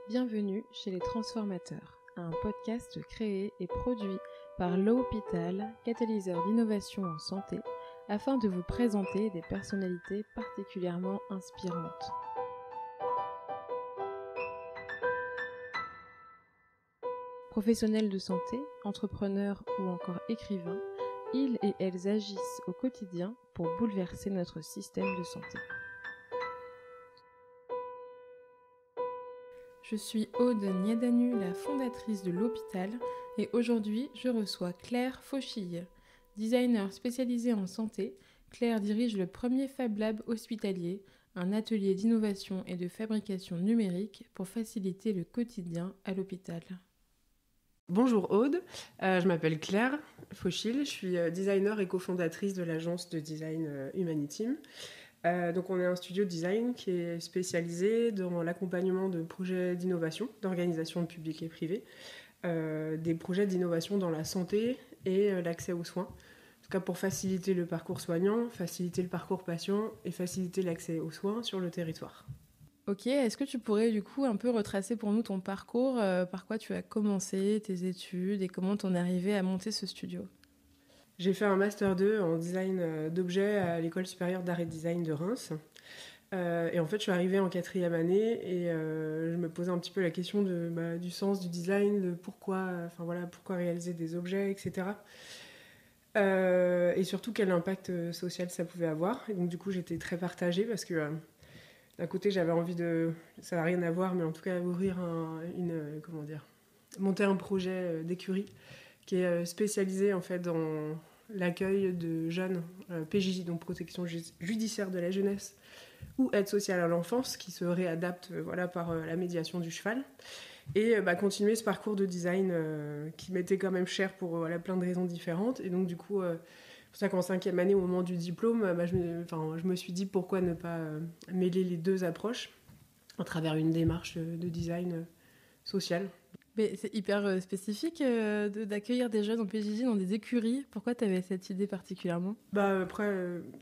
Bienvenue chez les Transformateurs, un podcast créé et produit par l'Hôpital, catalyseur d'innovation en santé, afin de vous présenter des personnalités particulièrement inspirantes. Professionnels de santé, entrepreneurs ou encore écrivains, ils et elles agissent au quotidien pour bouleverser notre système de santé. Je suis Aude Niadanu, la fondatrice de l'Hôpital, et aujourd'hui je reçois Claire Fauchille. Designer spécialisée en santé, Claire dirige le premier Fab Lab hospitalier, un atelier d'innovation et de fabrication numérique pour faciliter le quotidien à l'hôpital. Bonjour Aude, je m'appelle Claire Fauchille, je suis designer et cofondatrice de l'agence de design Humaniteam. Donc on est un studio de design qui est spécialisé dans l'accompagnement de projets d'innovation, d'organisation publique et privée, des projets d'innovation dans la santé et l'accès aux soins. En tout cas pour faciliter le parcours soignant, faciliter le parcours patient et faciliter l'accès aux soins sur le territoire. Ok, est-ce que tu pourrais du coup un peu retracer pour nous ton parcours, par quoi tu as commencé tes études et comment t'en es arrivé à monter ce studio ? J'ai fait un Master 2 en design d'objets à l'École supérieure d'art et design de Reims. Et en fait, je suis arrivée en 4e année et je me posais un petit peu la question du sens du design, de pourquoi réaliser des objets, etc. Et surtout, quel impact social ça pouvait avoir. Et donc, du coup, j'étais très partagée parce que d'un côté, j'avais envie de... Ça n'a rien à voir, mais en tout cas, monter un projet d'écurie qui est spécialisé en fait dans l'accueil de jeunes PJJ, donc protection judiciaire de la jeunesse, ou aide sociale à l'enfance, qui se réadaptent par la médiation du cheval. Et continuer ce parcours de design qui m'était quand même cher pour plein de raisons différentes. Et donc du coup, c'est pour ça qu'en 5e année, au moment du diplôme, je me suis dit pourquoi ne pas mêler les deux approches à travers une démarche de design social. Mais c'est hyper spécifique d'accueillir des jeunes en PJJ dans des écuries. Pourquoi tu avais cette idée particulièrement ? Après,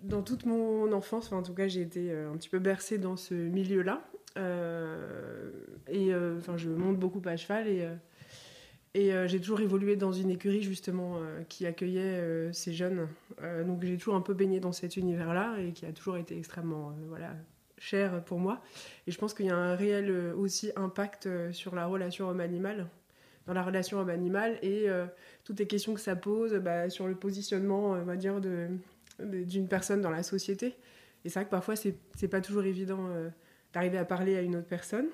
dans toute mon enfance, en tout cas, j'ai été un petit peu bercée dans ce milieu-là. Je monte beaucoup à cheval et j'ai toujours évolué dans une écurie justement qui accueillait ces jeunes. Donc j'ai toujours un peu baigné dans cet univers-là et qui a toujours été extrêmement cher pour moi. Et je pense qu'il y a un réel aussi impact sur la relation homme-animal, dans la relation homme-animal et toutes les questions que ça pose sur le positionnement, on va dire, d'une personne dans la société. Et c'est vrai que parfois, c'est pas toujours évident d'arriver à parler à une autre personne.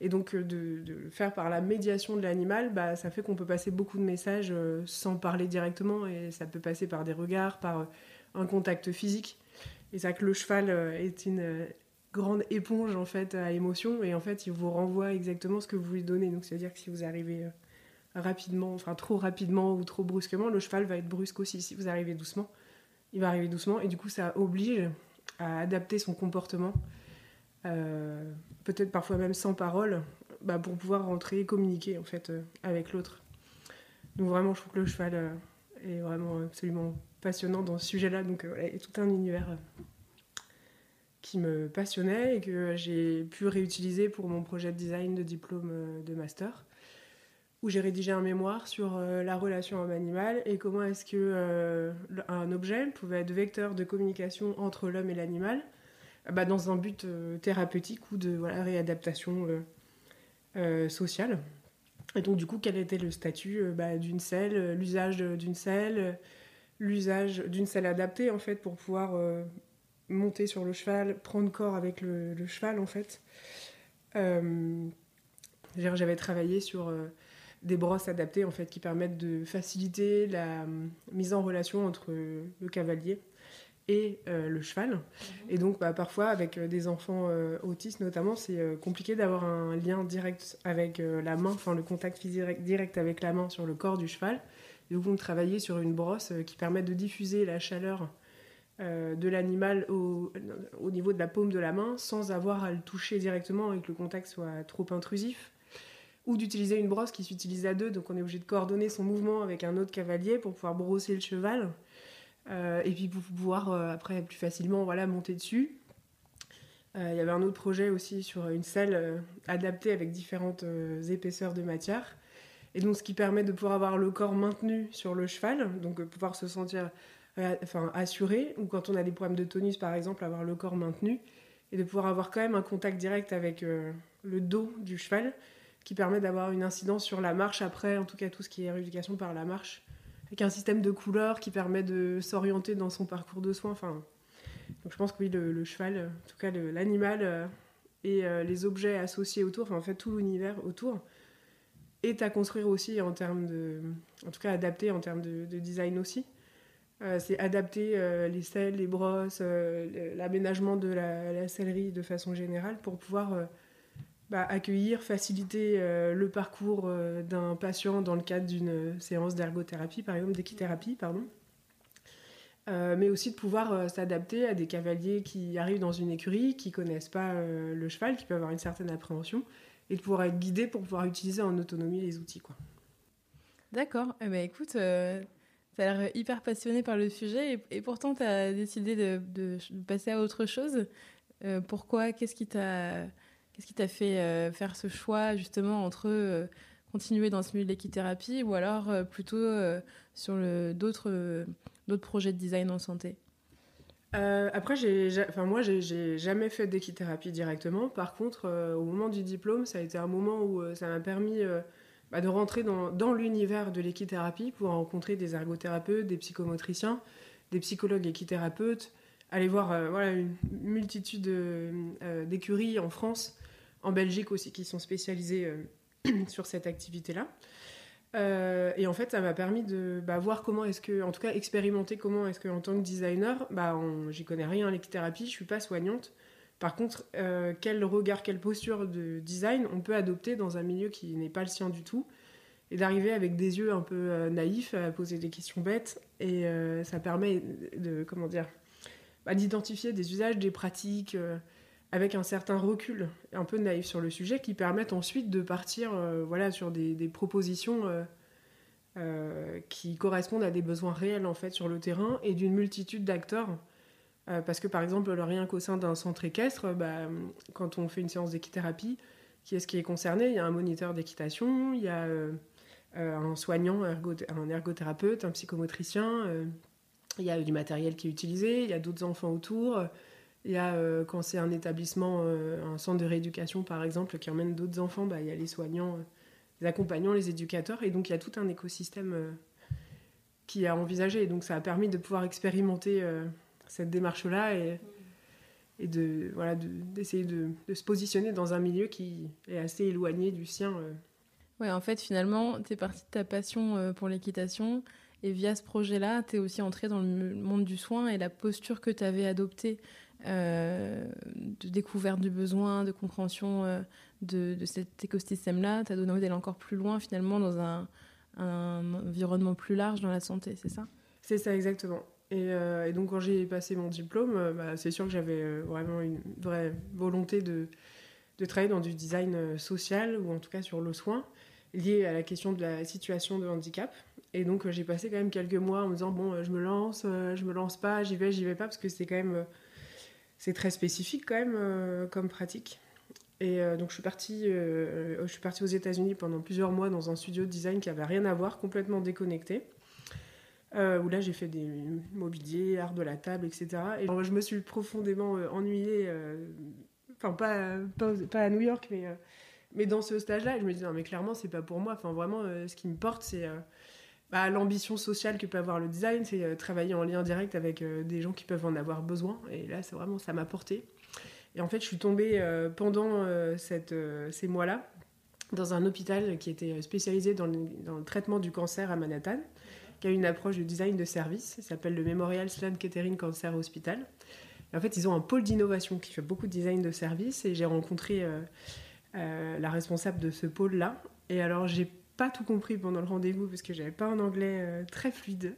Et donc, de le faire par la médiation de l'animal, ça fait qu'on peut passer beaucoup de messages sans parler directement. Et ça peut passer par des regards, par un contact physique. Et c'est vrai que le cheval est une grande éponge en fait à émotion et en fait il vous renvoie exactement ce que vous lui donnez. Donc c'est à dire que si vous arrivez rapidement, enfin trop rapidement ou trop brusquement, le cheval va être brusque aussi. Si vous arrivez doucement, il va arriver doucement et du coup ça oblige à adapter son comportement, peut-être parfois même sans parole, pour pouvoir rentrer et communiquer en fait avec l'autre. Donc vraiment je trouve que le cheval est vraiment absolument passionnant dans ce sujet-là. Donc il y a tout un univers qui me passionnait et que j'ai pu réutiliser pour mon projet de design de diplôme de master, où j'ai rédigé un mémoire sur la relation homme-animal et comment est-ce que un objet pouvait être vecteur de communication entre l'homme et l'animal, dans un but thérapeutique ou de réadaptation sociale. Et donc du coup, quel était le statut d'une selle, l'usage d'une selle adaptée en fait pour pouvoir monter sur le cheval, prendre corps avec le cheval en fait. J'avais travaillé sur des brosses adaptées en fait qui permettent de faciliter la mise en relation entre le cavalier et le cheval. Et donc parfois avec des enfants autistes notamment, c'est compliqué d'avoir un lien direct avec la main, enfin le contact physique direct avec la main sur le corps du cheval. Et donc on travaillait sur une brosse qui permet de diffuser la chaleur de l'animal au niveau de la paume de la main sans avoir à le toucher directement et que le contact soit trop intrusif, ou d'utiliser une brosse qui s'utilise à deux, donc on est obligé de coordonner son mouvement avec un autre cavalier pour pouvoir brosser le cheval et puis pour pouvoir après plus facilement monter dessus. Il y avait un autre projet aussi sur une selle adaptée avec différentes épaisseurs de matière. Et donc, ce qui permet de pouvoir avoir le corps maintenu sur le cheval, donc pouvoir se sentir assuré, ou quand on a des problèmes de tonus, par exemple, avoir le corps maintenu, et de pouvoir avoir quand même un contact direct avec le dos du cheval, qui permet d'avoir une incidence sur la marche après, en tout cas tout ce qui est rééducation par la marche, avec un système de couleurs qui permet de s'orienter dans son parcours de soins. Donc je pense que oui, le cheval, en tout cas l'animal et les objets associés autour, en fait tout l'univers autour, est à construire aussi en termes en tout cas adapté en termes de design aussi. C'est adapter les selles, les brosses, l'aménagement de la sellerie de façon générale pour pouvoir accueillir, faciliter le parcours d'un patient dans le cadre d'une séance d'ergothérapie, par exemple d'équithérapie, pardon. Mais aussi de pouvoir s'adapter à des cavaliers qui arrivent dans une écurie, qui ne connaissent pas le cheval, qui peuvent avoir une certaine appréhension, et de pouvoir être guidés pour pouvoir utiliser en autonomie les outils, quoi. D'accord. Écoute, tu as l'air hyper passionné par le sujet et pourtant tu as décidé de passer à autre chose. Pourquoi ? Qu'est-ce qui t'a fait faire ce choix justement entre continuer dans ce milieu de l'équithérapie ou alors plutôt sur d'autres projets de design en santé ? Après, moi, j'ai jamais fait d'équithérapie directement. Par contre, au moment du diplôme, ça a été un moment où ça m'a permis de rentrer dans l'univers de l'équithérapie pour rencontrer des ergothérapeutes, des psychomotriciens, des psychologues équithérapeutes, aller voir une multitude d'écuries en France, en Belgique aussi, qui sont spécialisées sur cette activité-là. Et en fait, ça m'a permis de voir comment est-ce que, en tout cas, expérimenter comment est-ce que, en tant que designer, j'y connais rien à l'équithérapie, je suis pas soignante. Par contre, quel regard, quelle posture de design on peut adopter dans un milieu qui n'est pas le sien du tout, et d'arriver avec des yeux un peu naïfs à poser des questions bêtes, et ça permet d'identifier des usages, des pratiques, avec un certain recul, un peu naïf sur le sujet, qui permettent ensuite de partir sur des propositions qui correspondent à des besoins réels en fait, sur le terrain et d'une multitude d'acteurs. Parce que par exemple, rien qu'au sein d'un centre équestre, quand on fait une séance d'équithérapie, qui est concerné ? Il y a un moniteur d'équitation, il y a un soignant, un ergothérapeute, un psychomotricien, il y a du matériel qui est utilisé, il y a d'autres enfants autour. Il y a, quand c'est un établissement, un centre de rééducation par exemple, qui emmène d'autres enfants, il y a les soignants, les accompagnants, les éducateurs. Et donc il y a tout un écosystème qui est à envisager. Et donc ça a permis de pouvoir expérimenter cette démarche-là et d'essayer de se positionner dans un milieu qui est assez éloigné du sien. Ouais, en fait, finalement, tu es partie de ta passion pour l'équitation. Et via ce projet-là, tu es aussi entrée dans le monde du soin et la posture que tu avais adoptée de découverte du besoin, de compréhension de cet écosystème-là, t'as donné envie d'aller encore plus loin finalement dans un environnement plus large dans la santé, c'est ça ? C'est ça, exactement. Et donc quand j'ai passé mon diplôme, c'est sûr que j'avais vraiment une vraie volonté de travailler dans du design social, ou en tout cas sur le soin, lié à la question de la situation de handicap. Et donc j'ai passé quand même quelques mois en me disant je me lance pas, j'y vais pas, parce que c'est quand même... c'est très spécifique quand même comme pratique. Et donc je suis partie aux États-Unis pendant plusieurs mois dans un studio de design qui n'avait rien à voir, complètement déconnecté. Où là j'ai fait des mobiliers, art de la table, etc. Et je me suis profondément ennuyée, pas à New York, mais dans ce stage-là. Je me disais non mais clairement c'est pas pour moi. Vraiment ce qui me porte c'est... l'ambition sociale que peut avoir le design, c'est travailler en lien direct avec des gens qui peuvent en avoir besoin. Et là, c'est vraiment, ça m'a porté. Et en fait, je suis tombée pendant ces mois-là dans un hôpital qui était spécialisé dans le traitement du cancer à Manhattan, qui a une approche de design de service. Ça s'appelle le Memorial Sloan Kettering Cancer Hospital. Et en fait, ils ont un pôle d'innovation qui fait beaucoup de design de service. Et j'ai rencontré la responsable de ce pôle-là. Et alors, j'ai pas tout compris pendant le rendez-vous parce que j'avais pas un anglais très fluide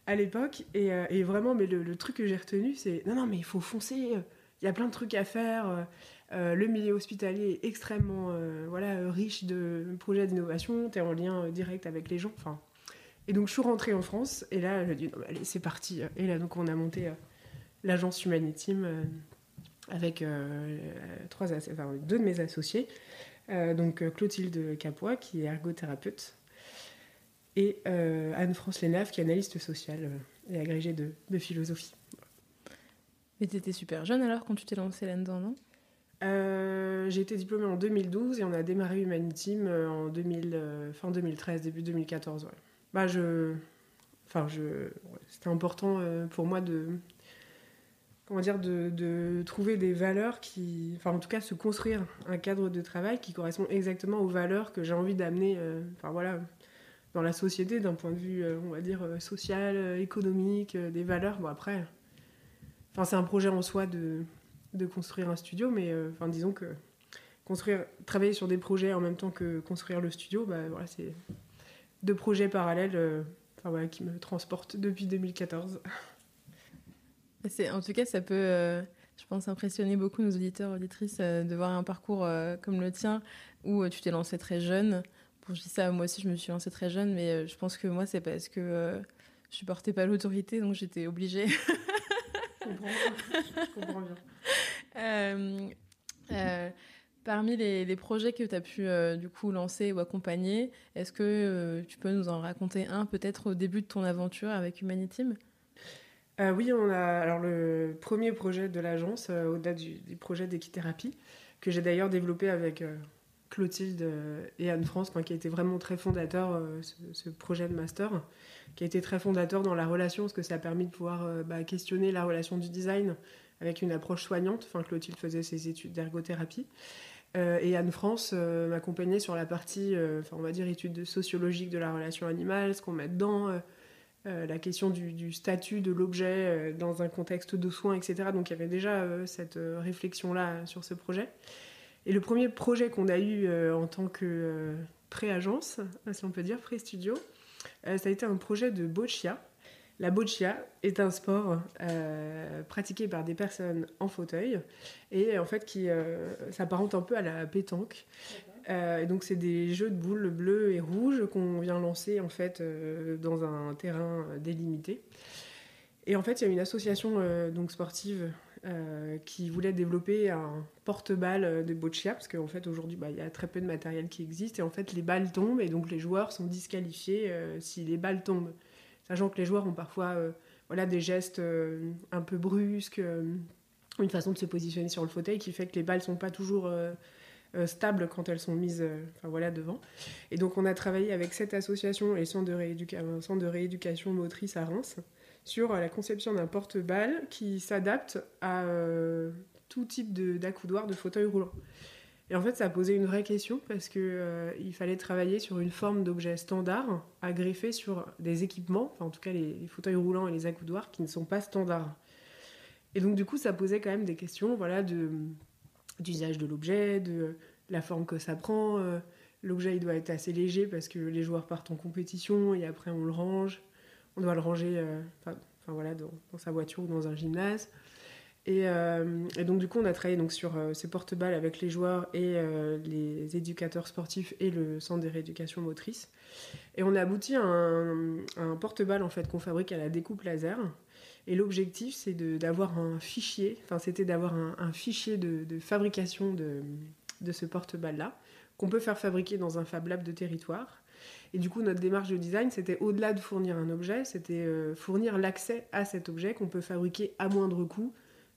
à l'époque et vraiment mais le truc que j'ai retenu c'est non mais il faut foncer, il y a plein de trucs à faire, le milieu hospitalier est extrêmement riche de projets d'innovation, t'es en lien direct avec les gens, et donc je suis rentrée en France et là j'ai dit non, allez c'est parti, et là donc on a monté l'agence Humaniteam avec deux de mes associés. Donc Clotilde Capois, qui est ergothérapeute, et Anne-France Lénave, qui est analyste sociale et agrégée de philosophie. Mais t'étais super jeune alors quand tu t'es lancée là-dedans, non ? J'ai été diplômée en 2012 et on a démarré Humaniteam fin 2013, début 2014. Ouais. C'était important pour moi de trouver des valeurs en tout cas, se construire un cadre de travail qui correspond exactement aux valeurs que j'ai envie d'amener, dans la société, d'un point de vue, social, économique, des valeurs. Bon, après, c'est un projet en soi de construire un studio, mais disons que travailler sur des projets en même temps que construire le studio, c'est 2 projets parallèles qui me transportent depuis 2014. En tout cas, ça peut, je pense, impressionner beaucoup nos auditeurs, auditrices, de voir un parcours comme le tien, où tu t'es lancée très jeune. Bon, je dis ça, moi aussi, je me suis lancée très jeune, mais je pense que moi, c'est parce que je supportais pas l'autorité, donc j'étais obligée. Je comprends bien. Parmi les projets que tu as pu du coup lancer ou accompagner, est-ce que tu peux nous en raconter un peut-être au début de ton aventure avec Humaniteam ? Oui, on a alors le premier projet de l'agence, au-delà du projet d'équithérapie, que j'ai d'ailleurs développé avec Clotilde et Anne-France, qui a été vraiment très fondateur, ce projet de master, qui a été très fondateur dans la relation, parce que ça a permis de pouvoir questionner la relation du design avec une approche soignante. Clotilde faisait ses études d'ergothérapie. Et Anne-France m'accompagnait sur la partie, études sociologiques de la relation animale, ce qu'on met dedans, la question du statut de l'objet dans un contexte de soins, etc. Donc il y avait déjà cette réflexion-là sur ce projet. Et le premier projet qu'on a eu en tant que pré-agence, si on peut dire, pré-studio, ça a été un projet de boccia. La boccia est un sport pratiqué par des personnes en fauteuil et en fait qui s'apparente un peu à la pétanque. Et donc c'est des jeux de boules bleues et rouges qu'on vient lancer en fait dans un terrain délimité. Et en fait il y a une association sportive qui voulait développer un porte-balles de boccia, parce qu'en fait aujourd'hui il y a très peu de matériel qui existe et en fait les balles tombent et donc les joueurs sont disqualifiés si les balles tombent. Sachant que les joueurs ont parfois des gestes un peu brusques, une façon de se positionner sur le fauteuil qui fait que les balles ne sont pas toujours stables quand elles sont mises devant. Et donc on a travaillé avec cette association et un centre de rééducation motrice à Reims sur la conception d'un porte-balles qui s'adapte à tout type d'accoudoir de fauteuil roulant. Et en fait, ça a posé une vraie question parce qu'il fallait travailler sur une forme d'objet standard à greffer sur des équipements, en tout cas les fauteuils roulants et les accoudoirs qui ne sont pas standards. Et donc du coup, ça posait quand même des questions d'usage de l'objet, de la forme que ça prend. L'objet, il doit être assez léger parce que les joueurs partent en compétition et après on le range. On doit le ranger dans sa voiture ou dans un gymnase. Et donc du coup on a travaillé sur ces porte-balles avec les joueurs et les éducateurs sportifs et le centre de rééducation motrice, et on a abouti à un porte-balles en fait qu'on fabrique à la découpe laser, et l'objectif c'est d'avoir un fichier, un fichier de fabrication de ce porte-balles là qu'on peut faire fabriquer dans un Fab Lab de territoire. Et du coup notre démarche de design c'était, au-delà de fournir un objet, c'était fournir l'accès à cet objet qu'on peut fabriquer à moindre coût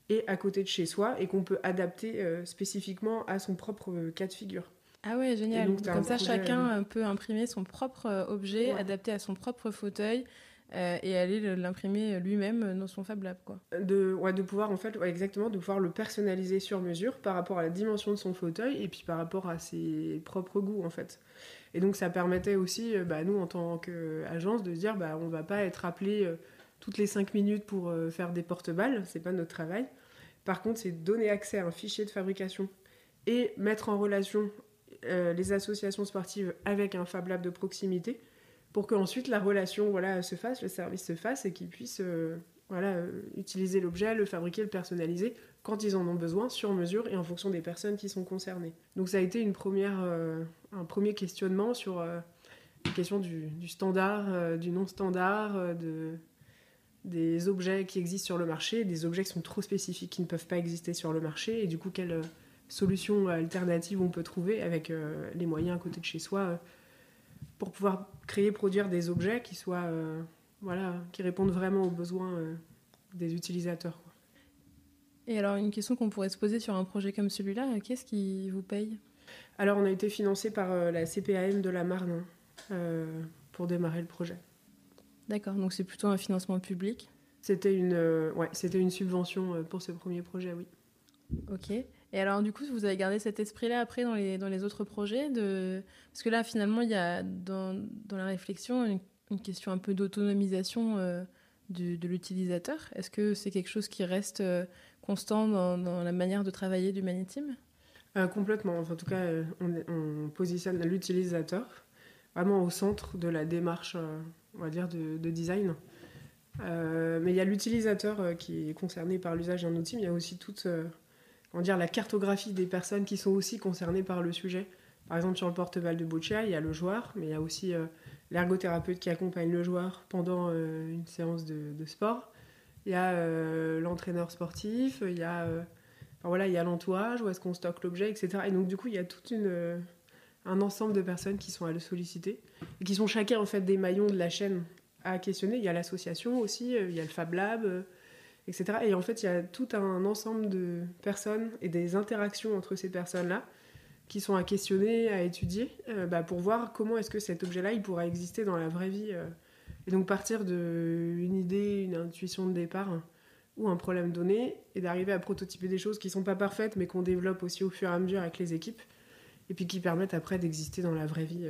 et à côté de chez soi, et qu'on peut adapter spécifiquement à son propre cas de figure. Ah ouais, génial. Donc, comme ça, chacun peut imprimer son propre objet, adapté à son propre fauteuil, et aller l'imprimer lui-même dans son Fab Lab, quoi. De pouvoir, en fait, exactement, de pouvoir le personnaliser sur mesure par rapport à la dimension de son fauteuil et puis par rapport à ses propres goûts, en fait. Et donc, ça permettait aussi, nous, en tant qu'agence, de se dire, on va pas être appelé toutes les 5 minutes pour faire des porte-balles, c'est pas notre travail. Par contre, c'est donner accès à un fichier de fabrication et mettre en relation les associations sportives avec un Fab Lab de proximité pour qu'ensuite la relation se fasse, le service se fasse, et qu'ils puissent utiliser l'objet, le fabriquer, le personnaliser quand ils en ont besoin, sur mesure et en fonction des personnes qui sont concernées. Donc ça a été un premier questionnement sur la question du standard, du non-standard, des objets qui existent sur le marché, des objets qui sont trop spécifiques, qui ne peuvent pas exister sur le marché, et du coup, quelle solution alternative on peut trouver avec les moyens à côté de chez soi pour pouvoir créer, produire des objets qui soient, qui répondent vraiment aux besoins des utilisateurs, quoi. Et alors, une question qu'on pourrait se poser sur un projet comme celui-là, qu'est-ce qui vous paye ? Alors, on a été financé par la CPAM de la Marne pour démarrer le projet. D'accord, donc c'est plutôt un financement public. C'était une subvention pour ce premier projet, oui. Ok. Et alors, du coup, vous avez gardé cet esprit-là après dans les autres projets Parce que là, finalement, il y a dans la réflexion une question un peu d'autonomisation de l'utilisateur. Est-ce que c'est quelque chose qui reste constant dans la manière de travailler du Magnétim ? Complètement. Enfin, en tout cas, on positionne l'utilisateur vraiment au centre de la démarche, on va dire, de design. Mais il y a l'utilisateur qui est concerné par l'usage d'un outil, mais il y a aussi toute la cartographie des personnes qui sont aussi concernées par le sujet. Par exemple, sur le porte-balle de Boccia, il y a le joueur, mais il y a aussi l'ergothérapeute qui accompagne le joueur pendant une séance de sport. Il y a l'entraîneur sportif, il y a l'entourage, où est-ce qu'on stocke l'objet, etc. Et donc, du coup, il y a tout un ensemble de personnes qui sont à le solliciter et qui sont chacun, en fait, des maillons de la chaîne à questionner. Il y a l'association aussi, il y a le Fab Lab, etc. Et en fait, il y a tout un ensemble de personnes et des interactions entre ces personnes-là qui sont à questionner, à étudier, pour voir comment est-ce que cet objet-là, il pourra exister dans la vraie vie. Et donc partir d'une idée, une intuition de départ ou un problème donné, et d'arriver à prototyper des choses qui ne sont pas parfaites, mais qu'on développe aussi au fur et à mesure avec les équipes, et puis qui permettent après d'exister dans la vraie vie.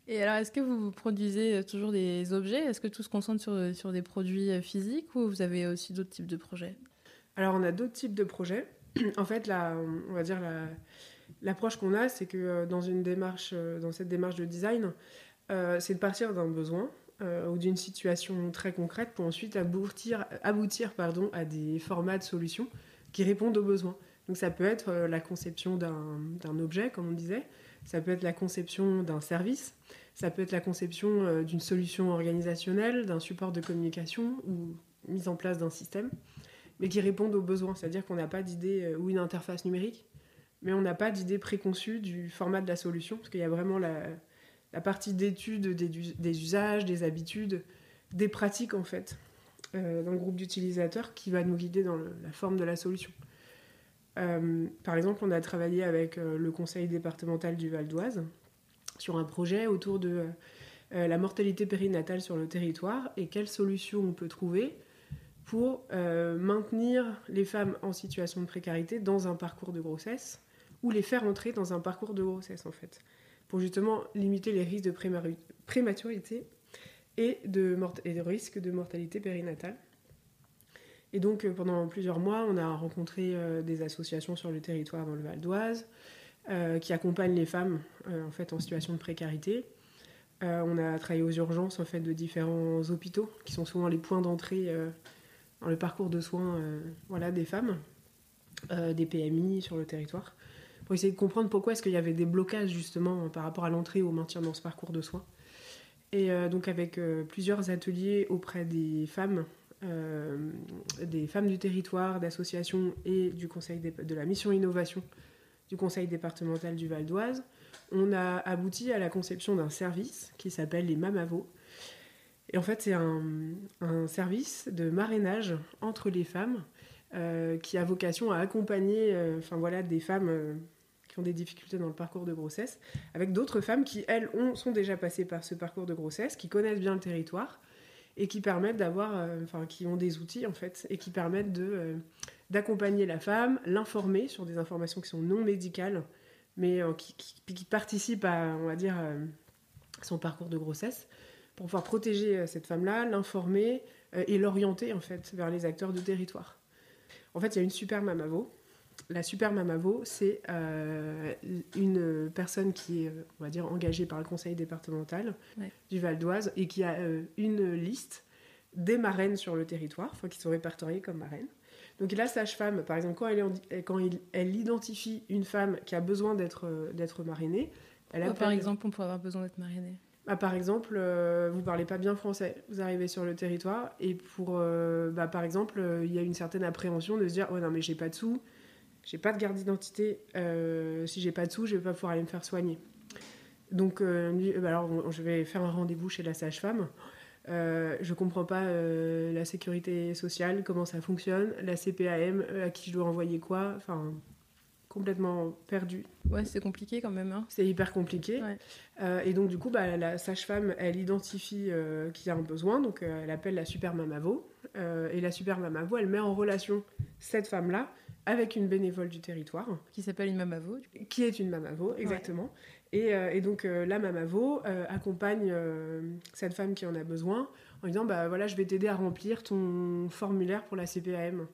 Et alors, est-ce que vous produisez toujours des objets ? Est-ce que tout se concentre sur des produits physiques ou vous avez aussi d'autres types de projets ? Alors, on a d'autres types de projets. En fait, l'approche qu'on a, c'est que dans cette démarche de design, c'est de partir d'un besoin ou d'une situation très concrète pour ensuite aboutir à des formats de solutions qui répondent aux besoins. Donc ça peut être la conception d'un objet, comme on disait, ça peut être la conception d'un service, ça peut être la conception d'une solution organisationnelle, d'un support de communication ou mise en place d'un système, mais qui répondent aux besoins. C'est-à-dire qu'on n'a pas d'idée ou une interface numérique, mais on n'a pas d'idée préconçue du format de la solution, parce qu'il y a vraiment la partie d'étude des usages, des habitudes, des pratiques en fait, dans le groupe d'utilisateurs qui va nous guider dans la forme de la solution. Par exemple, on a travaillé avec le conseil départemental du Val d'Oise sur un projet autour de la mortalité périnatale sur le territoire et quelles solutions on peut trouver pour maintenir les femmes en situation de précarité dans un parcours de grossesse ou les faire entrer dans un parcours de grossesse en fait, pour justement limiter les risques de prématurité et de risques de mortalité périnatale. Et donc, pendant plusieurs mois, on a rencontré des associations sur le territoire dans le Val d'Oise qui accompagnent les femmes en fait, en situation de précarité. On a travaillé aux urgences en fait, de différents hôpitaux qui sont souvent les points d'entrée dans le parcours de soins des femmes, des PMI sur le territoire, pour essayer de comprendre pourquoi est-ce qu'il y avait des blocages justement par rapport à l'entrée ou au maintien dans ce parcours de soins. Et donc avec plusieurs ateliers auprès des femmes du territoire, d'associations et du conseil de la mission innovation du conseil départemental du Val d'Oise, on a abouti à la conception d'un service qui s'appelle les Mamavos. Et en fait, c'est un service de marrainage entre les femmes qui a vocation à accompagner des femmes qui ont des difficultés dans le parcours de grossesse, avec d'autres femmes qui, elles, sont déjà passées par ce parcours de grossesse, qui connaissent bien le territoire, et qui permettent qui ont des outils en fait, et qui permettent d'accompagner la femme, l'informer sur des informations qui sont non médicales, mais qui participent à, on va dire, son parcours de grossesse, pour pouvoir protéger cette femme-là, l'informer et l'orienter en fait vers les acteurs de territoire. En fait, il y a une super Mamavo. La super Mamavo, c'est une personne qui est, on va dire, engagée par le conseil départemental du Val d'Oise et qui a une liste des marraines sur le territoire, qui sont répertoriées comme marraines. Donc la sage-femme, par exemple, quand elle identifie une femme qui a besoin d'être marrainée, par exemple, on pourrait avoir besoin d'être marrainée. Par exemple, vous parlez pas bien français, vous arrivez sur le territoire et par exemple, il y a une certaine appréhension de se dire « Oh non mais j'ai pas de sous, j'ai pas de carte d'identité, si j'ai pas de sous, je vais pas pouvoir aller me faire soigner. » Donc, je vais faire un rendez-vous chez la sage-femme. Je comprends pas la sécurité sociale, comment ça fonctionne, la CPAM, à qui je dois envoyer quoi, enfin, complètement perdu. Ouais, c'est compliqué quand même. Hein. C'est hyper compliqué. Ouais. Et donc, du coup, la sage-femme, elle identifie qu'il y a un besoin, donc elle appelle la super mamavo. Et la super mamavo, elle met en relation cette femme-là avec une bénévole du territoire. Qui s'appelle une mamavo. Qui est une mamavo, exactement. Ouais. Et donc, la mamavo accompagne cette femme qui en a besoin en disant, voilà, je vais t'aider à remplir ton formulaire pour la CPAM.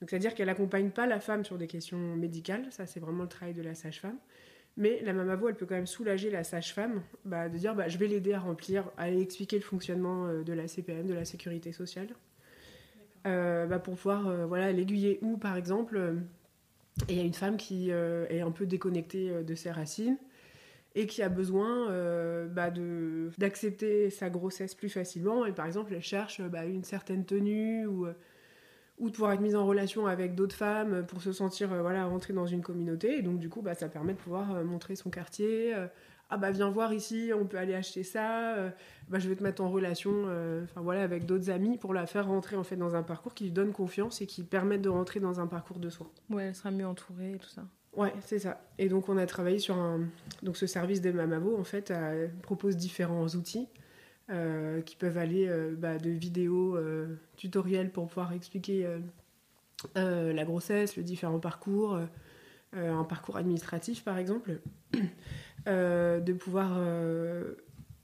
Donc, c'est-à-dire qu'elle n'accompagne pas la femme sur des questions médicales, ça c'est vraiment le travail de la sage-femme. Mais la mamavo, elle peut quand même soulager la sage-femme de dire je vais l'aider à remplir, à lui expliquer le fonctionnement de la CPM, de la sécurité sociale, pour pouvoir l'aiguiller. Ou par exemple, il y a une femme qui est un peu déconnectée de ses racines et qui a besoin d'accepter sa grossesse plus facilement. Et par exemple, elle cherche une certaine tenue ou de pouvoir être mise en relation avec d'autres femmes pour se sentir rentrer dans une communauté. Et donc, du coup, ça permet de pouvoir montrer son quartier. Viens voir ici, on peut aller acheter ça. Je vais te mettre en relation avec d'autres amis pour la faire rentrer en fait, dans un parcours qui lui donne confiance et qui permet de rentrer dans un parcours de soins. Ouais, elle sera mieux entourée et tout ça. Ouais, c'est ça. Et donc, on a travaillé sur Donc, ce service des mamavos, en fait, propose différents outils qui peuvent aller de vidéos tutoriels pour pouvoir expliquer la grossesse, les différents parcours, un parcours administratif par exemple, de pouvoir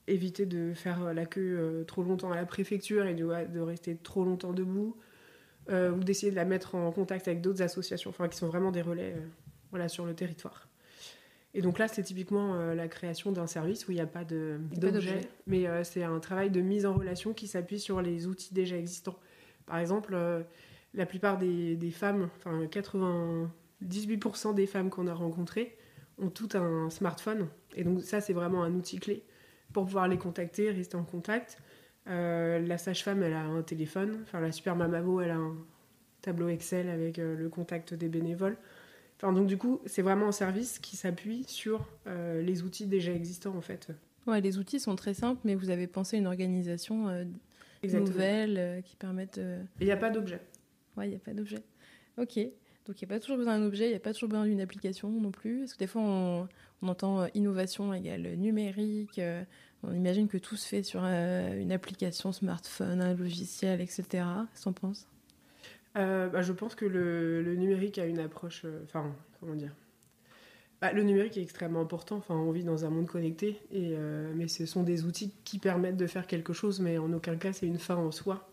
éviter de faire la queue trop longtemps à la préfecture et de rester trop longtemps debout, ou d'essayer de la mettre en contact avec d'autres associations, qui sont vraiment des relais sur le territoire. Et donc là, c'est typiquement la création d'un service où il n'y a pas d'objet, mais c'est un travail de mise en relation qui s'appuie sur les outils déjà existants. Par exemple, la plupart des femmes, 98% des femmes qu'on a rencontrées ont toutes un smartphone. Et donc ça, c'est vraiment un outil clé pour pouvoir les contacter, rester en contact. La sage-femme, elle a un téléphone. La super mamavo, elle a un tableau Excel avec le contact des bénévoles. Donc du coup, c'est vraiment un service qui s'appuie sur les outils déjà existants en fait. Ouais, les outils sont très simples, mais vous avez pensé à une organisation nouvelle qui permette... Il n'y a pas d'objet. Ouais, il n'y a pas d'objet. Ok, donc il n'y a pas toujours besoin d'un objet, il n'y a pas toujours besoin d'une application non plus. Parce que des fois, on entend innovation égale numérique. On imagine que tout se fait sur une application, smartphone, un logiciel, etc. Qu'est-ce que t'en penses ? Je pense que le numérique a une approche... comment dire ? Le numérique est extrêmement important. On vit dans un monde connecté, mais ce sont des outils qui permettent de faire quelque chose, mais en aucun cas, c'est une fin en soi.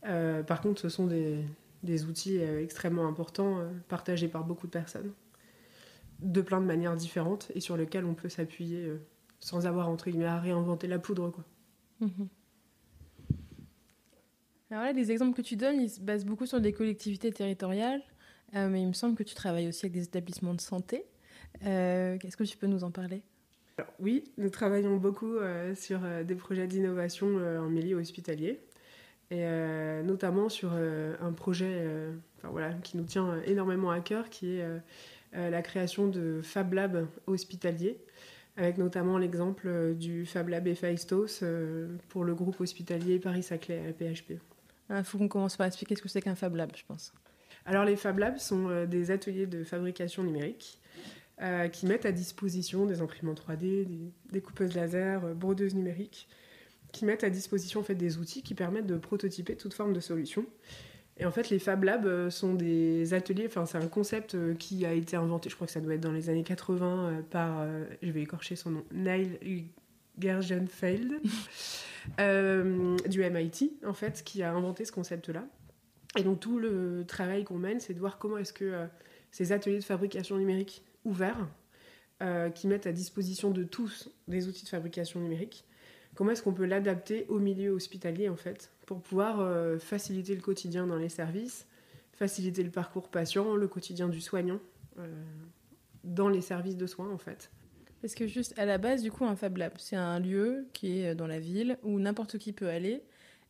Par contre, ce sont des outils extrêmement importants, partagés par beaucoup de personnes, de plein de manières différentes, et sur lesquels on peut s'appuyer sans avoir, entre guillemets, à réinventer la poudre, quoi. Mmh. Alors là, les exemples que tu donnes, ils se basent beaucoup sur des collectivités territoriales, mais il me semble que tu travailles aussi avec des établissements de santé. Est-ce que tu peux nous en parler ? Alors, oui, nous travaillons beaucoup sur des projets d'innovation en milieu hospitalier, et notamment sur un projet qui nous tient énormément à cœur, qui est la création de Fab Lab hospitaliers, avec notamment l'exemple du Fab Lab Héphaïstos pour le groupe hospitalier Paris-Saclay à la PHP. Il faut qu'on commence par expliquer ce que c'est qu'un Fab Lab, je pense. Alors les Fab Labs sont des ateliers de fabrication numérique qui mettent à disposition des imprimantes 3D, des découpeuses laser, brodeuses numériques, qui mettent à disposition en fait, des outils qui permettent de prototyper toute forme de solution. Et en fait, les Fab Labs sont des ateliers, c'est un concept qui a été inventé, je crois que ça doit être dans les années 80, par, je vais écorcher son nom, Neil Gershenfeld, du MIT, en fait, qui a inventé ce concept-là. Et donc, tout le travail qu'on mène, c'est de voir comment est-ce que ces ateliers de fabrication numérique ouverts, qui mettent à disposition de tous des outils de fabrication numérique, comment est-ce qu'on peut l'adapter au milieu hospitalier, en fait, pour pouvoir faciliter le quotidien dans les services, faciliter le parcours patient, le quotidien du soignant dans les services de soins, en fait. Parce que juste à la base, du coup, un Fab Lab, c'est un lieu qui est dans la ville où n'importe qui peut aller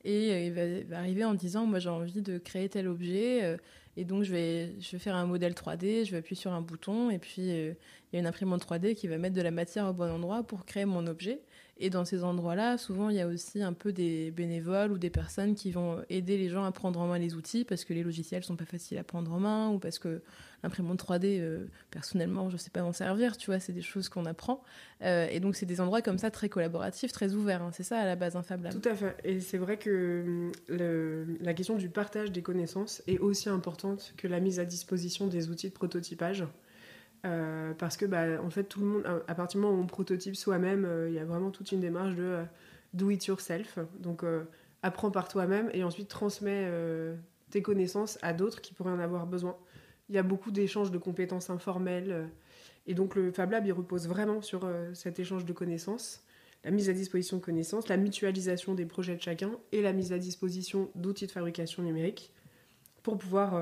et il va arriver en disant, moi j'ai envie de créer tel objet et donc je vais faire un modèle 3D, je vais appuyer sur un bouton et puis il y a une imprimante 3D qui va mettre de la matière au bon endroit pour créer mon objet. Et dans ces endroits-là, souvent il y a aussi un peu des bénévoles ou des personnes qui vont aider les gens à prendre en main les outils parce que les logiciels sont pas faciles à prendre en main ou parce que l'imprimante 3D, personnellement, je sais pas m'en servir, tu vois, c'est des choses qu'on apprend. Et donc, c'est des endroits comme ça très collaboratifs, très ouverts. Hein. C'est ça, à la base, un Fab Lab. Tout à fait. Et c'est vrai que la question du partage des connaissances est aussi importante que la mise à disposition des outils de prototypage. Parce que, en fait, tout le monde, à partir du moment où on prototype soi-même, il y a vraiment toute une démarche de do it yourself. Donc, apprends par toi-même et ensuite transmets tes connaissances à d'autres qui pourraient en avoir besoin. Il y a beaucoup d'échanges de compétences informels. Et donc, le Fab Lab, il repose vraiment sur cet échange de connaissances, la mise à disposition de connaissances, la mutualisation des projets de chacun et la mise à disposition d'outils de fabrication numérique pour pouvoir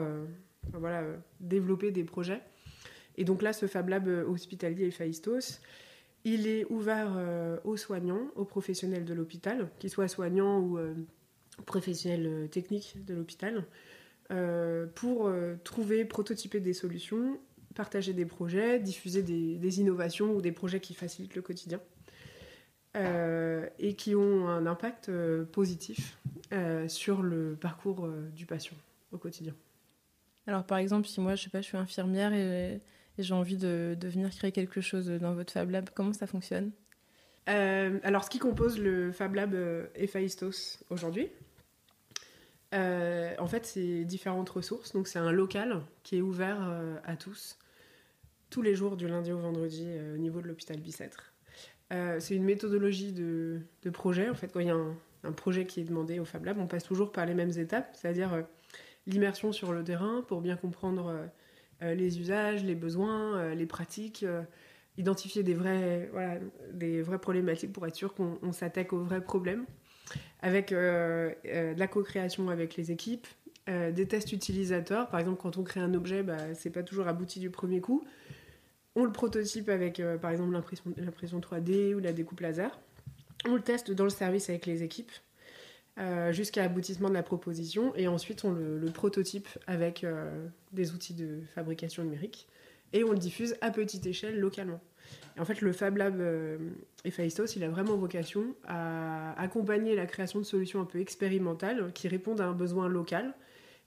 développer des projets. Et donc là, ce Fab Lab hospitalier Héphaïstos, il est ouvert aux soignants, aux professionnels de l'hôpital, qu'ils soient soignants ou professionnels techniques de l'hôpital, pour trouver, prototyper des solutions, partager des projets, diffuser des innovations ou des projets qui facilitent le quotidien et qui ont un impact positif sur le parcours du patient au quotidien. Alors, par exemple, si moi, je sais pas, je suis infirmière et j'ai envie de venir créer quelque chose dans votre Fab Lab, comment ça fonctionne ? Alors, ce qui compose le Fab Lab Héphaïstos aujourd'hui, en fait, c'est différentes ressources. Donc, c'est un local qui est ouvert à tous les jours du lundi au vendredi au niveau de l'hôpital Bicêtre. C'est une méthodologie de projet. En fait, quand il y a un projet qui est demandé au Fab Lab, on passe toujours par les mêmes étapes, c'est-à-dire l'immersion sur le terrain pour bien comprendre les usages, les besoins, les pratiques, identifier des vraies problématiques pour être sûr qu'on s'attaque aux vrais problèmes, avec de la co-création avec les équipes, des tests utilisateurs. Par exemple, quand on crée un objet, c'est pas toujours abouti du premier coup. On le prototype avec, par exemple, l'impression 3D ou la découpe laser. On le teste dans le service avec les équipes jusqu'à l'aboutissement de la proposition. Et ensuite, on le prototype avec des outils de fabrication numérique. Et on le diffuse à petite échelle localement. Et en fait, le Fab Lab Héphaïstos, il a vraiment vocation à accompagner la création de solutions un peu expérimentales qui répondent à un besoin local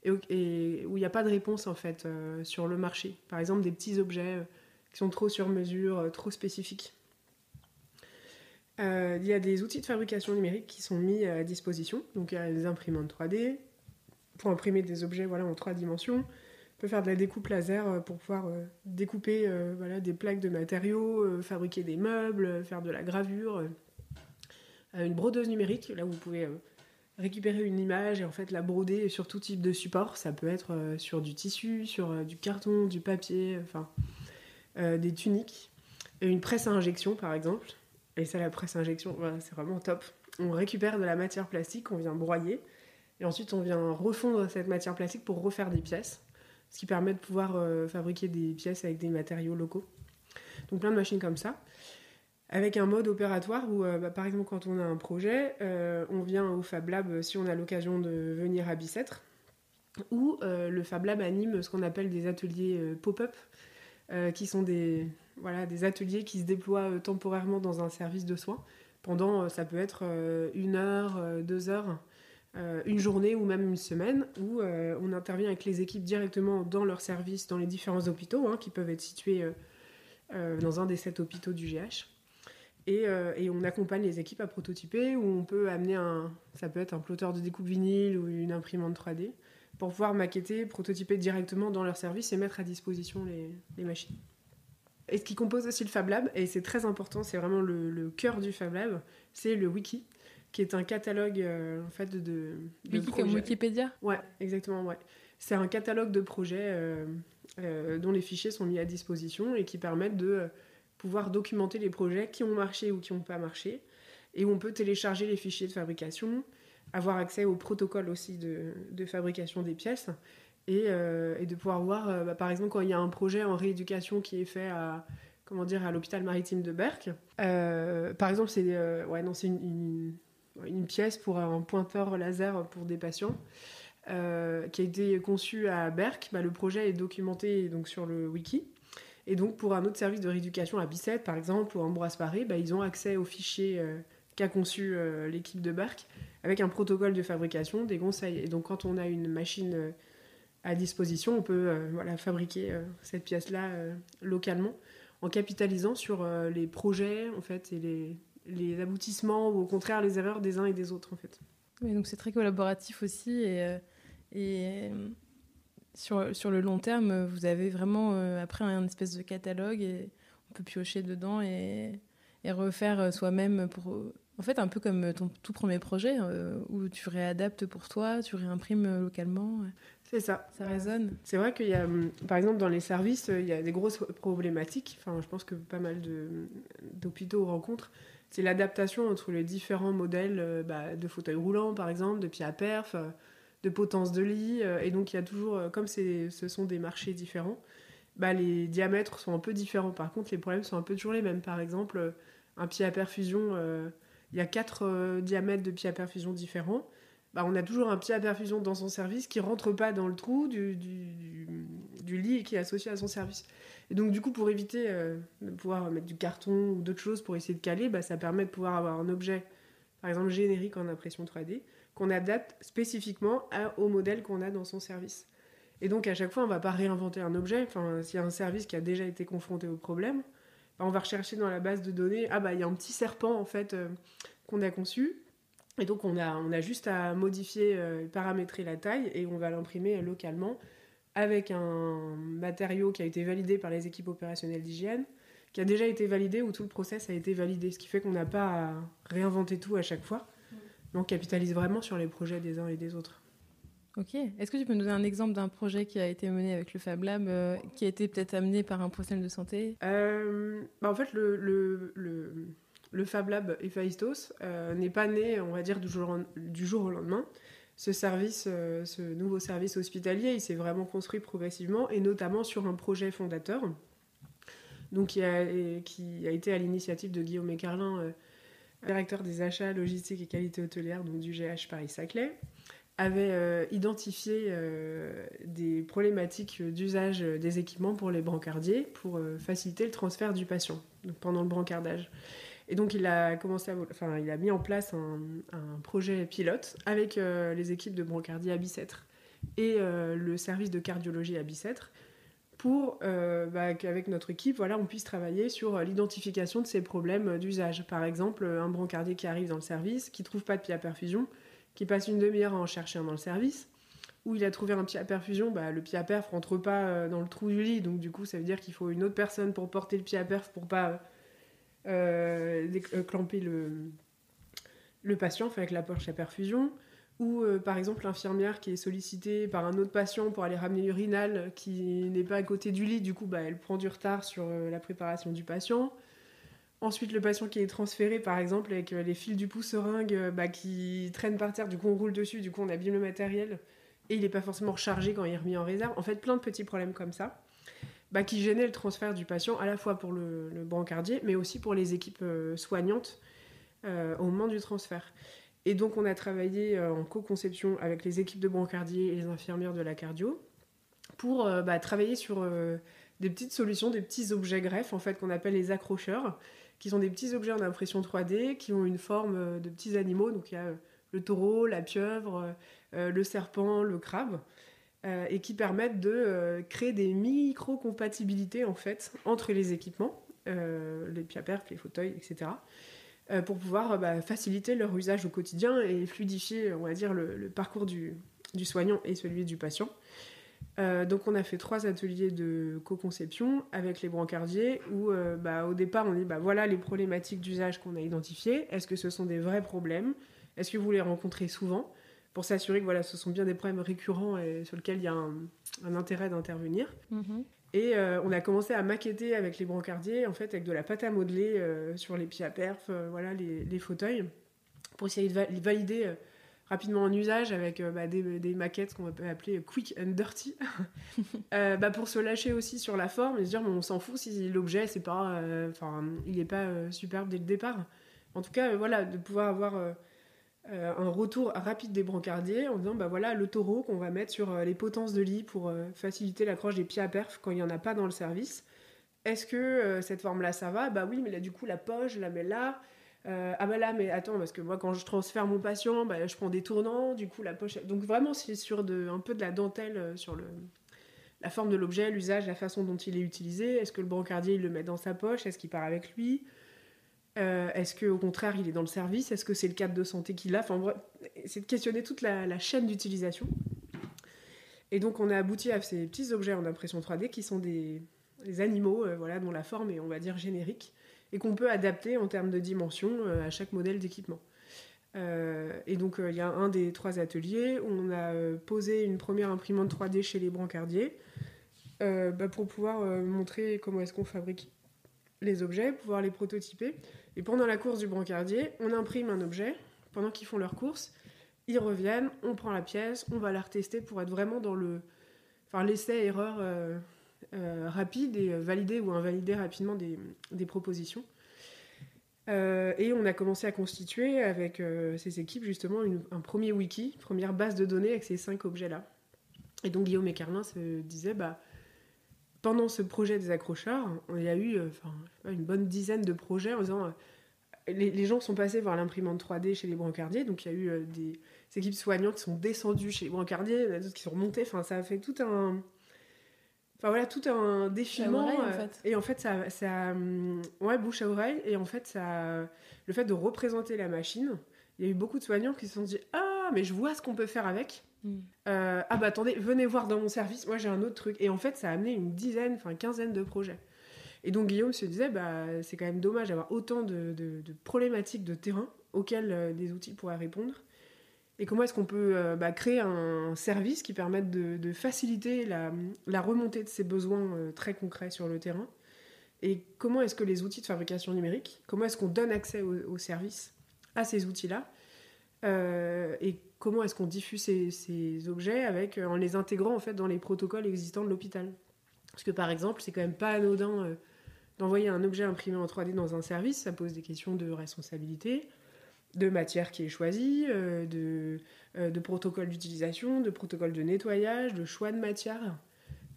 et où il n'y a pas de réponse en fait sur le marché. Par exemple, des petits objets qui sont trop sur mesure, trop spécifiques. Il y a des outils de fabrication numérique qui sont mis à disposition. Donc, il y a des imprimantes 3D pour imprimer des objets en 3 dimensions. On peut faire de la découpe laser pour pouvoir découper des plaques de matériaux, fabriquer des meubles, faire de la gravure. Une brodeuse numérique, là où vous pouvez récupérer une image et en fait la broder sur tout type de support. Ça peut être sur du tissu, sur du carton, du papier, des tuniques. Et une presse à injection, par exemple. Et ça, la presse à injection, c'est vraiment top. On récupère de la matière plastique, on vient broyer. Et ensuite, on vient refondre cette matière plastique pour refaire des pièces. Ce qui permet de pouvoir fabriquer des pièces avec des matériaux locaux. Donc plein de machines comme ça. Avec un mode opératoire où, par exemple, quand on a un projet, on vient au Fab Lab si on a l'occasion de venir à Bicêtre. Ou le Fab Lab anime ce qu'on appelle des ateliers pop-up, qui sont des ateliers qui se déploient temporairement dans un service de soins. Pendant, ça peut être 1 heure, 2 heures, une journée ou même une semaine, où on intervient avec les équipes directement dans leur service, dans les différents hôpitaux, qui peuvent être situés dans un des 7 hôpitaux du GH. Et on accompagne les équipes à prototyper, où on peut amener ça peut être un plotter de découpe vinyle ou une imprimante 3D, pour pouvoir maqueter, prototyper directement dans leur service et mettre à disposition les machines. Et ce qui compose aussi le Fab Lab, et c'est très important, c'est vraiment le cœur du Fab Lab, c'est le wiki, qui est un catalogue en fait de wiki projets. Comme Wikipédia ? Ouais, exactement, ouais. C'est un catalogue de projets dont les fichiers sont mis à disposition et qui permettent de pouvoir documenter les projets qui ont marché ou qui n'ont pas marché, et où on peut télécharger les fichiers de fabrication, avoir accès au protocole aussi de fabrication des pièces, et de pouvoir voir, par exemple, quand il y a un projet en rééducation qui est fait à à l'hôpital maritime de Berck. Par exemple, c'est une pièce pour un pointeur laser pour des patients qui a été conçue à Berck. Le projet est documenté donc, sur le wiki. Et donc, pour un autre service de rééducation à Bicêtre, par exemple, ou à Ambroise Paré, ils ont accès au fichier qu'a conçu l'équipe de Berck avec un protocole de fabrication, des conseils. Et donc, quand on a une machine à disposition, on peut fabriquer cette pièce-là localement en capitalisant sur les projets en fait, et les aboutissements ou au contraire les erreurs des uns et des autres. En fait. Oui, donc c'est très collaboratif aussi et sur le long terme, vous avez vraiment après un espèce de catalogue et on peut piocher dedans et refaire soi-même en fait un peu comme ton tout premier projet où tu réadaptes pour toi, tu réimprimes localement. C'est ça. Ça résonne. C'est vrai qu'il y a, par exemple, dans les services, il y a des grosses problématiques. Enfin, je pense que pas mal d'hôpitaux rencontrent. C'est l'adaptation entre les différents modèles de fauteuils roulants, par exemple, de pieds à perf, de potence de lit. Et donc, il y a toujours, comme ce sont des marchés différents, les diamètres sont un peu différents. Par contre, les problèmes sont un peu toujours les mêmes. Par exemple, un pied à perfusion, il y a 4 diamètres de pieds à perfusion différents. On a toujours un pied à perfusion dans son service qui rentre pas dans le trou du lit qui est associé à son service. Et donc, du coup, pour éviter de pouvoir mettre du carton ou d'autres choses pour essayer de caler, ça permet de pouvoir avoir un objet, par exemple générique en impression 3D, qu'on adapte spécifiquement au modèle qu'on a dans son service. Et donc, à chaque fois, on ne va pas réinventer un objet. Enfin, s'il y a un service qui a déjà été confronté au problème, on va rechercher dans la base de données, il y a un petit serpent, en fait, qu'on a conçu. Et donc, on a juste à modifier, paramétrer la taille et on va l'imprimer localement avec un matériau qui a été validé par les équipes opérationnelles d'hygiène, qui a déjà été validé, où tout le process a été validé. Ce qui fait qu'on n'a pas à réinventer tout à chaque fois. Mais on capitalise vraiment sur les projets des uns et des autres. Ok. Est-ce que tu peux nous donner un exemple d'un projet qui a été mené avec le Fab Lab, qui a été peut-être amené par un professionnel de santé ? En fait, le Fab Lab Héphaïstos n'est pas né, on va dire, du jour au lendemain. Ce nouveau service hospitalier, il s'est vraiment construit progressivement, et notamment sur un projet fondateur, donc qui a été à l'initiative de Guillaume Écarlin, directeur des achats, logistique et qualité hôtelière donc du GH Paris-Saclay, avait identifié des problématiques d'usage des équipements pour les brancardiers pour faciliter le transfert du patient donc pendant le brancardage. Et donc, il a mis en place un projet pilote avec les équipes de brancardiers à Bicêtre et le service de cardiologie à Bicêtre pour qu'avec notre équipe, on puisse travailler sur l'identification de ces problèmes d'usage. Par exemple, un brancardier qui arrive dans le service, qui ne trouve pas de pied à perfusion, qui passe une demi-heure à en chercher un dans le service, où il a trouvé un pied à perfusion, le pied à perf ne rentre pas dans le trou du lit, donc du coup, ça veut dire qu'il faut une autre personne pour porter le pied à perf pour pas... clamper le patient avec la poche à perfusion, ou par exemple l'infirmière qui est sollicitée par un autre patient pour aller ramener l'urinal qui n'est pas à côté du lit, du coup elle prend du retard sur la préparation du patient. Ensuite le patient qui est transféré par exemple avec les fils du pouce-seringue qui traînent par terre, du coup on roule dessus, du coup on abîme le matériel et il n'est pas forcément rechargé quand il est remis en réserve. En fait plein de petits problèmes comme ça qui gênait le transfert du patient, à la fois pour le brancardier, mais aussi pour les équipes soignantes au moment du transfert. Et donc, on a travaillé en co-conception avec les équipes de brancardiers et les infirmières de la cardio pour travailler sur des petites solutions, des petits objets greffes, en fait, qu'on appelle les accrocheurs, qui sont des petits objets en impression 3D, qui ont une forme de petits animaux. Donc, il y a le taureau, la pieuvre, le serpent, le crabe, et qui permettent de créer des micro-compatibilités en fait, entre les équipements, les pieds à perf, les fauteuils, etc., pour pouvoir faciliter leur usage au quotidien et fluidifier, on va dire, le parcours du soignant et celui du patient. Donc on a fait 3 ateliers de co-conception avec les brancardiers où au départ on dit voilà les problématiques d'usage qu'on a identifiées, est-ce que ce sont des vrais problèmes, est-ce que vous les rencontrez souvent, pour s'assurer que ce sont bien des problèmes récurrents et sur lesquels il y a un intérêt d'intervenir. Mm-hmm. Et on a commencé à maqueter avec les brancardiers, en fait, avec de la pâte à modeler sur les pieds à perf, les fauteuils, pour essayer de valider rapidement en usage avec des maquettes qu'on va appeler quick and dirty pour se lâcher aussi sur la forme et se dire on s'en fout si l'objet c'est pas il est pas superbe dès le départ. En tout cas de pouvoir avoir un retour rapide des brancardiers en disant voilà le taureau qu'on va mettre sur les potences de lit pour faciliter l'accroche des pieds à perf quand il y en a pas dans le service. Est-ce que cette forme là ça va? Oui, mais là du coup la poche je la mets là. Là mais attends parce que moi quand je transfère mon patient je prends des tournants, du coup la poche, donc vraiment c'est sur un peu de la dentelle sur la forme de l'objet, l'usage, la façon dont il est utilisé. Est-ce que le brancardier il le met dans sa poche, est-ce qu'il part avec lui, est-ce qu'au contraire il est dans le service, est-ce que c'est le cadre de santé qu'il a, c'est de questionner toute la chaîne d'utilisation. Et donc on a abouti à ces petits objets en impression 3D qui sont des animaux dont la forme est on va dire générique et qu'on peut adapter en termes de dimension à chaque modèle d'équipement. Et donc il y a un des 3 ateliers où on a posé une première imprimante 3D chez les brancardiers pour pouvoir montrer comment est-ce qu'on fabrique les objets, pouvoir les prototyper. Et pendant la course du brancardier, on imprime un objet. Pendant qu'ils font leur course, ils reviennent, on prend la pièce, on va la retester pour être vraiment dans l'essai-erreur rapide et valider ou invalider rapidement des propositions. Et on a commencé à constituer avec ces équipes justement un premier wiki, première base de données avec ces 5 objets-là. Et donc Guillaume et Carlin se disaient, pendant ce projet des accrocheurs, il y a eu une bonne dizaine de projets en disant, les gens sont passés voir l'imprimante 3D chez les brancardiers, donc il y a eu des équipes soignantes qui sont descendues chez les brancardiers, il y en a d'autres qui sont remontées, ça a fait tout un défilement. En fait. Et en fait, ça bouche à oreille. Et en fait, le fait de représenter la machine, il y a eu beaucoup de soignants qui se sont dit « Ah, mais je vois ce qu'on peut faire avec. Attendez, venez voir dans mon service. Moi, j'ai un autre truc. » Et en fait, ça a amené une quinzaine de projets. Et donc, Guillaume se disait c'est quand même dommage d'avoir autant de problématiques de terrain auxquelles des outils pourraient répondre. Et comment est-ce qu'on peut créer un service qui permette de faciliter la remontée de ces besoins très concrets sur le terrain. Et comment est-ce que les outils de fabrication numérique, comment est-ce qu'on donne accès aux services à ces outils-là, et comment est-ce qu'on diffuse ces objets en les intégrant en fait dans les protocoles existants de l'hôpital. Parce que par exemple, c'est quand même pas anodin d'envoyer un objet imprimé en 3D dans un service, ça pose des questions de responsabilité, de matière qui est choisie, de protocole d'utilisation, de protocole de nettoyage, de choix de matière,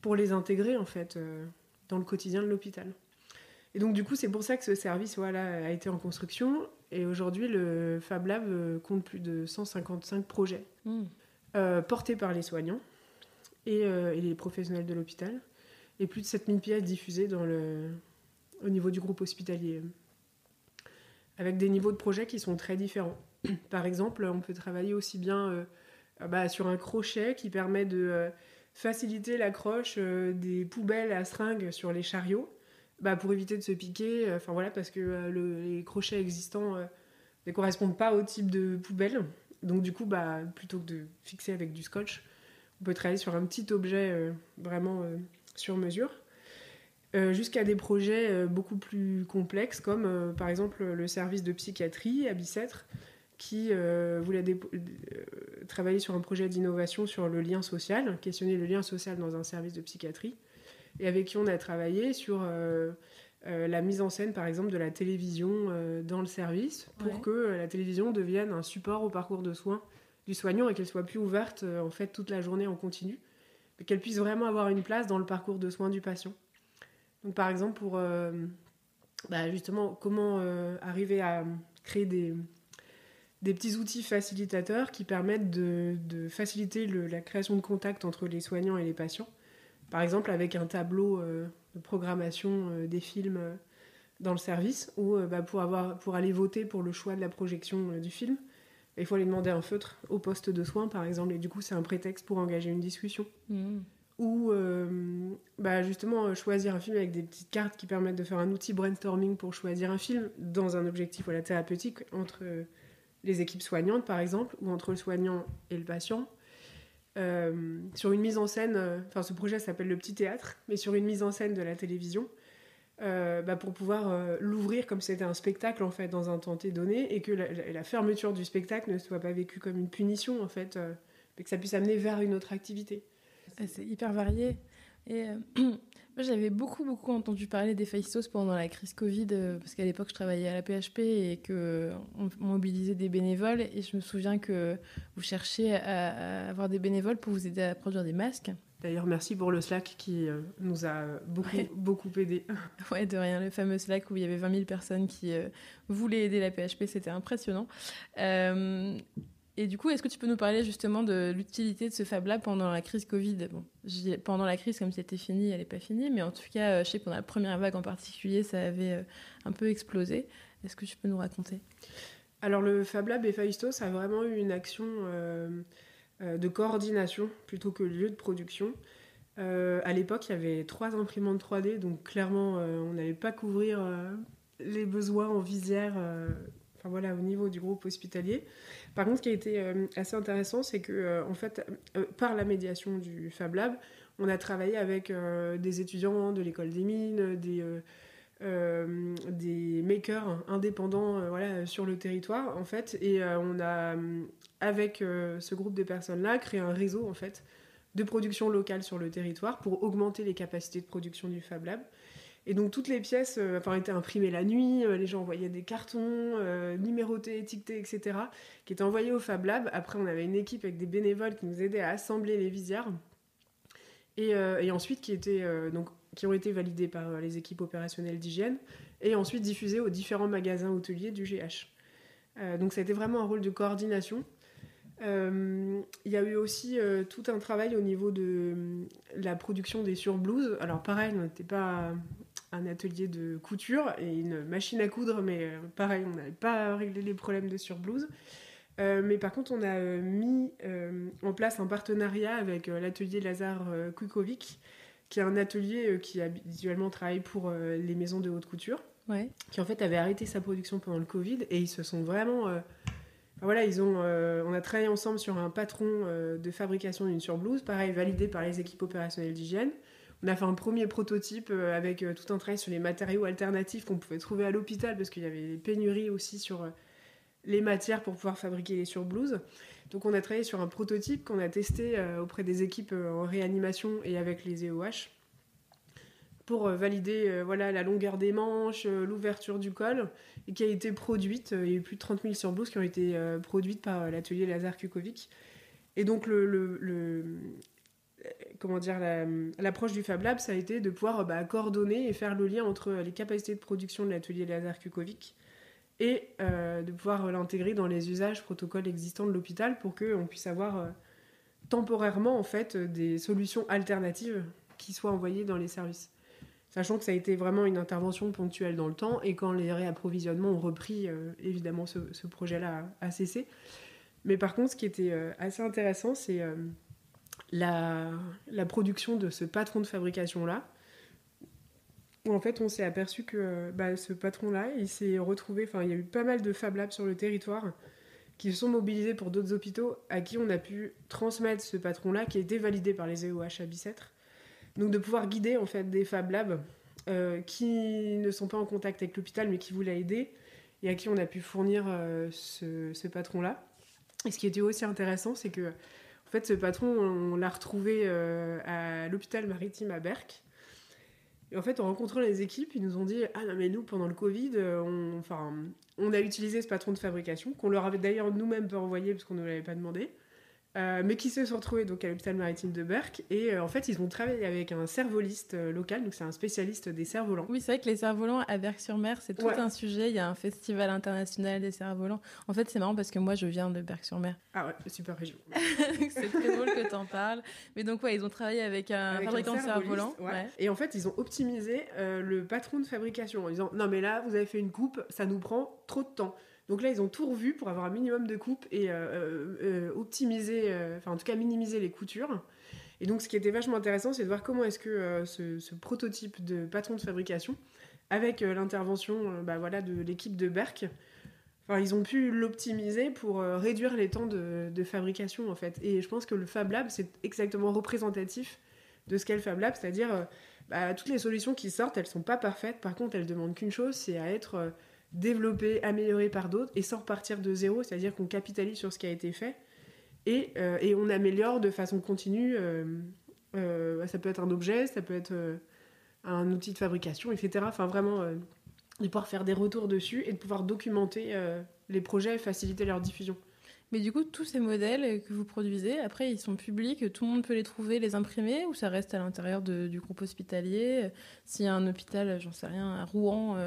pour les intégrer en fait dans le quotidien de l'hôpital. Et donc du coup, c'est pour ça que ce service a été en construction. Et aujourd'hui, le Fab Lab compte plus de 155 projets portés par les soignants et les professionnels de l'hôpital. Et plus de 7000 pièces diffusées au niveau du groupe hospitalier, avec des niveaux de projet qui sont très différents. Par exemple, on peut travailler aussi bien sur un crochet qui permet de faciliter l'accroche des poubelles à seringues sur les chariots, pour éviter de se piquer, parce que les crochets existants ne correspondent pas au type de poubelle. Donc du coup, plutôt que de fixer avec du scotch, on peut travailler sur un petit objet vraiment sur mesure. Jusqu'à des projets beaucoup plus complexes, comme par exemple le service de psychiatrie à Bicêtre, qui voulait travailler sur un projet d'innovation sur le lien social, questionner le lien social dans un service de psychiatrie, et avec qui on a travaillé sur la mise en scène, par exemple, de la télévision dans le service, pour que la télévision devienne un support au parcours de soins du soignant et qu'elle soit plus ouverte en fait toute la journée en continu, mais qu'elle puisse vraiment avoir une place dans le parcours de soins du patient. Donc par exemple pour justement comment arriver à créer des petits outils facilitateurs qui permettent de faciliter la création de contacts entre les soignants et les patients. Par exemple avec un tableau de programmation des films dans le service où pour aller voter pour le choix de la projection du film, il faut aller demander un feutre au poste de soins par exemple, et du coup c'est un prétexte pour engager une discussion. Ou justement choisir un film avec des petites cartes qui permettent de faire un outil brainstorming pour choisir un film dans un objectif thérapeutique entre les équipes soignantes par exemple, ou entre le soignant et le patient. Sur une mise en scène, ce projet s'appelle Le Petit Théâtre, mais sur une mise en scène de la télévision, pour pouvoir l'ouvrir comme c'était un spectacle en fait dans un temps T donné et que la fermeture du spectacle ne soit pas vécue comme une punition en fait, mais que ça puisse amener vers une autre activité. C'est hyper varié. Et moi, j'avais beaucoup entendu parler d'Héphaïstos pendant la crise Covid, parce qu'à l'époque, je travaillais à la PHP et qu'on mobilisait des bénévoles. Et je me souviens que vous cherchiez à avoir des bénévoles pour vous aider à produire des masques. D'ailleurs, merci pour le Slack qui nous a beaucoup aidé. Ouais, de rien. Le fameux Slack où il y avait 20 000 personnes qui voulaient aider la PHP, c'était impressionnant. Et du coup, est-ce que tu peux nous parler justement de l'utilité de ce Fab Lab pendant la crise Covid ? Bon, je dis pendant la crise comme c'était fini, elle n'est pas finie, mais en tout cas, je sais que pendant la première vague en particulier, ça avait un peu explosé. Est-ce que tu peux nous raconter ? Alors le Fab Lab Héphaïstos a vraiment eu une action de coordination plutôt que lieu de production. À l'époque, il y avait 3 imprimantes 3D, donc clairement, on n'allait pas couvrir les besoins en visière au niveau du groupe hospitalier. Par contre, ce qui a été assez intéressant, c'est que par la médiation du Fab Lab, on a travaillé avec des étudiants de l'école des mines, des makers indépendants sur le territoire, en fait. Et on a, avec ce groupe de personnes-là, créé un réseau, en fait, de production locale sur le territoire pour augmenter les capacités de production du Fab Lab. Et donc toutes les pièces étaient imprimées la nuit, les gens envoyaient des cartons numérotés, étiquetés, etc., qui étaient envoyés au Fab Lab. Après, on avait une équipe avec des bénévoles qui nous aidaient à assembler les visières et ensuite qui ont été validées par les équipes opérationnelles d'hygiène et ensuite diffusées aux différents magasins hôteliers du GH. Donc ça a été vraiment un rôle de coordination. Il y a eu aussi tout un travail au niveau de la production des surblouses. Alors pareil, on n'était pas un atelier de couture et une machine à coudre, mais pareil, on n'avait pas réglé les problèmes de surblouses. Mais par contre, on a mis en place un partenariat avec l'atelier Lazare Kukovic, qui est un atelier qui habituellement travaille pour les maisons de haute couture, qui en fait avait arrêté sa production pendant le Covid, et ils se sont vraiment... on a travaillé ensemble sur un patron de fabrication d'une surblouse, pareil, validé par les équipes opérationnelles d'hygiène. On a fait un premier prototype avec tout un travail sur les matériaux alternatifs qu'on pouvait trouver à l'hôpital, parce qu'il y avait des pénuries aussi sur les matières pour pouvoir fabriquer les surblouses. Donc on a travaillé sur un prototype qu'on a testé auprès des équipes en réanimation et avec les EOH pour valider la longueur des manches, l'ouverture du col, et qui a été produite. Il y a eu plus de 30 000 surblouses qui ont été produites par l'atelier Lazare Kukovic. Et donc l'approche du Fab Lab, ça a été de pouvoir coordonner et faire le lien entre les capacités de production de l'atelier Lazare Kukovic et de pouvoir l'intégrer dans les usages protocoles existants de l'hôpital pour qu'on puisse avoir temporairement en fait des solutions alternatives qui soient envoyées dans les services. Sachant que ça a été vraiment une intervention ponctuelle dans le temps, et quand les réapprovisionnements ont repris, évidemment ce projet-là a cessé. Mais par contre, ce qui était assez intéressant, c'est la production de ce patron de fabrication-là, où en fait on s'est aperçu que ce patron-là, il s'est retrouvé, il y a eu pas mal de Fab Labs sur le territoire qui se sont mobilisés pour d'autres hôpitaux à qui on a pu transmettre ce patron-là qui a été validé par les EOH à Bicêtre. Donc de pouvoir guider en fait des Fab Labs qui ne sont pas en contact avec l'hôpital mais qui voulaient aider et à qui on a pu fournir ce patron-là. Et ce qui était aussi intéressant, c'est que en fait, ce patron, on l'a retrouvé à l'hôpital maritime à Berck. Et en fait, en rencontrant les équipes, ils nous ont dit « Ah non, mais nous, pendant le Covid, on a utilisé ce patron de fabrication, qu'on leur avait d'ailleurs nous-mêmes pas envoyé parce qu'on ne l'avait pas demandé, mais qui se sont retrouvés donc, à l'hôpital maritime de Berck. Et en fait, ils ont travaillé avec un cervoliste local, donc c'est un spécialiste des cerfs-volants. » Oui, c'est vrai que les cerfs-volants à Berck-sur-Mer, c'est tout un sujet. Il y a un festival international des cerfs-volants. En fait, c'est marrant parce que moi, je viens de Berck-sur-Mer. Ah ouais, super région. C'est très drôle que t'en parles. Mais donc, ils ont travaillé avec un fabricant de cerfs-volants. Ouais. Et en fait, ils ont optimisé le patron de fabrication en disant « Non, mais là, vous avez fait une coupe, ça nous prend trop de temps. » Donc là, ils ont tout revu pour avoir un minimum de coupe et optimiser, en tout cas minimiser les coutures. Et donc, ce qui était vachement intéressant, c'est de voir comment est-ce que ce prototype de patron de fabrication, avec l'intervention de l'équipe de Berck, ils ont pu l'optimiser pour réduire les temps de fabrication, en fait. Et je pense que le Fab Lab, c'est exactement représentatif de ce qu'est le Fab Lab, c'est-à-dire toutes les solutions qui sortent, elles sont pas parfaites. Par contre, elles demandent qu'une chose, c'est à être développées, améliorées par d'autres, et sans repartir de zéro, c'est-à-dire qu'on capitalise sur ce qui a été fait, et on améliore de façon continue. Ça peut être un objet, ça peut être un outil de fabrication, etc. Enfin, vraiment, de pouvoir faire des retours dessus et de pouvoir documenter les projets et faciliter leur diffusion. Mais du coup, tous ces modèles que vous produisez, après, ils sont publics, tout le monde peut les trouver, les imprimer, ou ça reste à l'intérieur du groupe hospitalier? S'il y a un hôpital, j'en sais rien, à Rouen,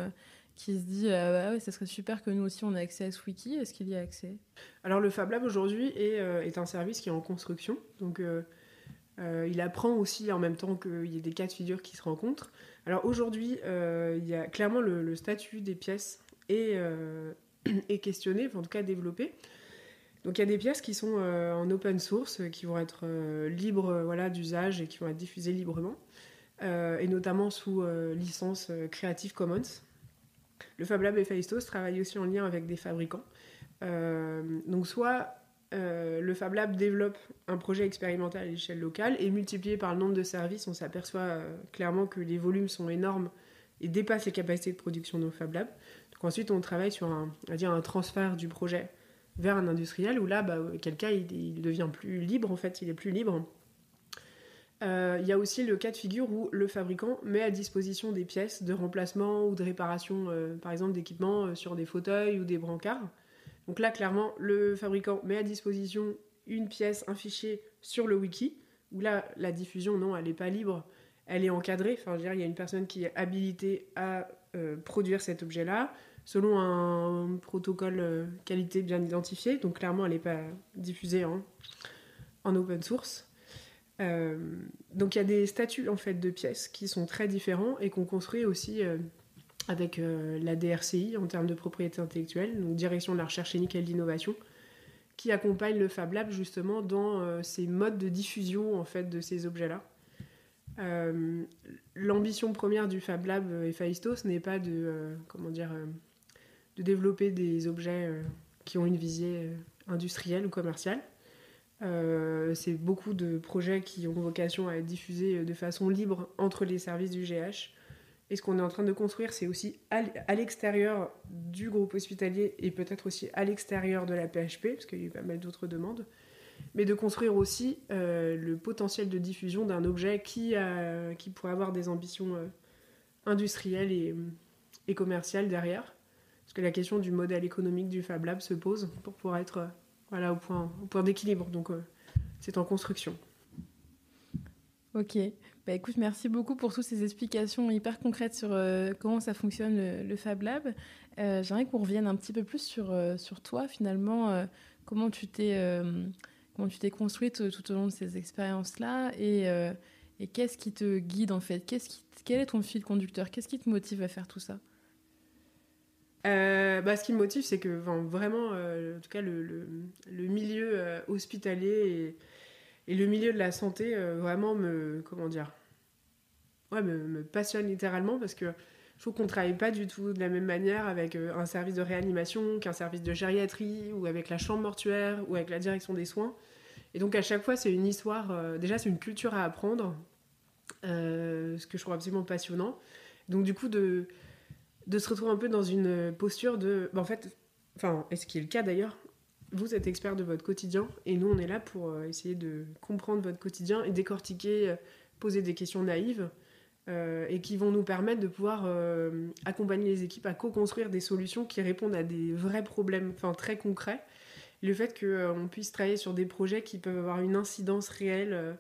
qui se dit bah ouais, ça serait super que nous aussi on ait accès à ce wiki, est-ce qu'il y a accès? Alors, le Fab Lab aujourd'hui est un service qui est en construction, donc il apprend aussi en même temps qu'il y ait des cas de figure qui se rencontrent. Alors aujourd'hui, il y a clairement le statut des pièces est questionné, enfin, en tout cas développé. Donc il y a des pièces qui sont en open source, qui vont être libres d'usage et qui vont être diffusées librement, et notamment sous licence Creative Commons. Le Fab Lab Héphaïstos travaille aussi en lien avec des fabricants. Donc soit le Fab Lab développe un projet expérimental à l'échelle locale et multiplié par le nombre de services, on s'aperçoit clairement que les volumes sont énormes et dépassent les capacités de production de nos Fab Labs. Donc ensuite on travaille sur un transfert du projet vers un industriel où là, quel cas il devient plus libre, en fait, il est plus libre. Il y a aussi le cas de figure où le fabricant met à disposition des pièces de remplacement ou de réparation, par exemple d'équipements sur des fauteuils ou des brancards. Donc là, clairement, le fabricant met à disposition une pièce, un fichier sur le wiki, où là, la diffusion, non, elle n'est pas libre, elle est encadrée. Enfin, je veux dire, il y a une personne qui est habilitée à produire cet objet-là, selon un protocole qualité bien identifié. Donc clairement, elle n'est pas diffusée en open source. Donc il y a des statuts en fait, de pièces qui sont très différents et qu'on construit aussi avec la DRCI en termes de propriété intellectuelle, donc Direction de la recherche clinique et de l'innovation, qui accompagne le Fab Lab justement dans ces modes de diffusion en fait, de ces objets-là. L'ambition première du Fab Lab Héphaïstos n'est pas de développer des objets qui ont une visée industrielle ou commerciale. C'est beaucoup de projets qui ont vocation à être diffusés de façon libre entre les services du GH. Et ce qu'on est en train de construire, c'est aussi à l'extérieur du groupe hospitalier et peut-être aussi à l'extérieur de la PHP, parce qu'il y a eu pas mal d'autres demandes, mais de construire aussi le potentiel de diffusion d'un objet qui pourrait avoir des ambitions industrielles et commerciales derrière. Parce que la question du modèle économique du Fab Lab se pose pour pouvoir être au point d'équilibre. Donc, c'est en construction. Ok. Bah, écoute, merci beaucoup pour toutes ces explications hyper concrètes sur comment ça fonctionne le Fab Lab. J'aimerais qu'on revienne un petit peu plus sur toi, finalement, comment tu t'es construite tout au long de ces expériences-là et qu'est-ce qui te guide, en fait? Quel est ton fil conducteur? Qu'est-ce qui te motive à faire tout ça? Ce qui me motive, c'est que vraiment, en tout cas, le milieu hospitalier et le milieu de la santé vraiment me passionne littéralement parce que je trouve qu'on ne travaille pas du tout de la même manière avec un service de réanimation qu'un service de gériatrie ou avec la chambre mortuaire ou avec la direction des soins. Et donc à chaque fois, c'est une histoire, déjà c'est une culture à apprendre, ce que je trouve absolument passionnant. Donc du coup, de se retrouver un peu dans une posture de... et ce qui est le cas d'ailleurs, vous êtes expert de votre quotidien et nous on est là pour essayer de comprendre votre quotidien et décortiquer, poser des questions naïves et qui vont nous permettre de pouvoir accompagner les équipes à co-construire des solutions qui répondent à des vrais problèmes très concrets. Le fait qu'on puisse travailler sur des projets qui peuvent avoir une incidence réelle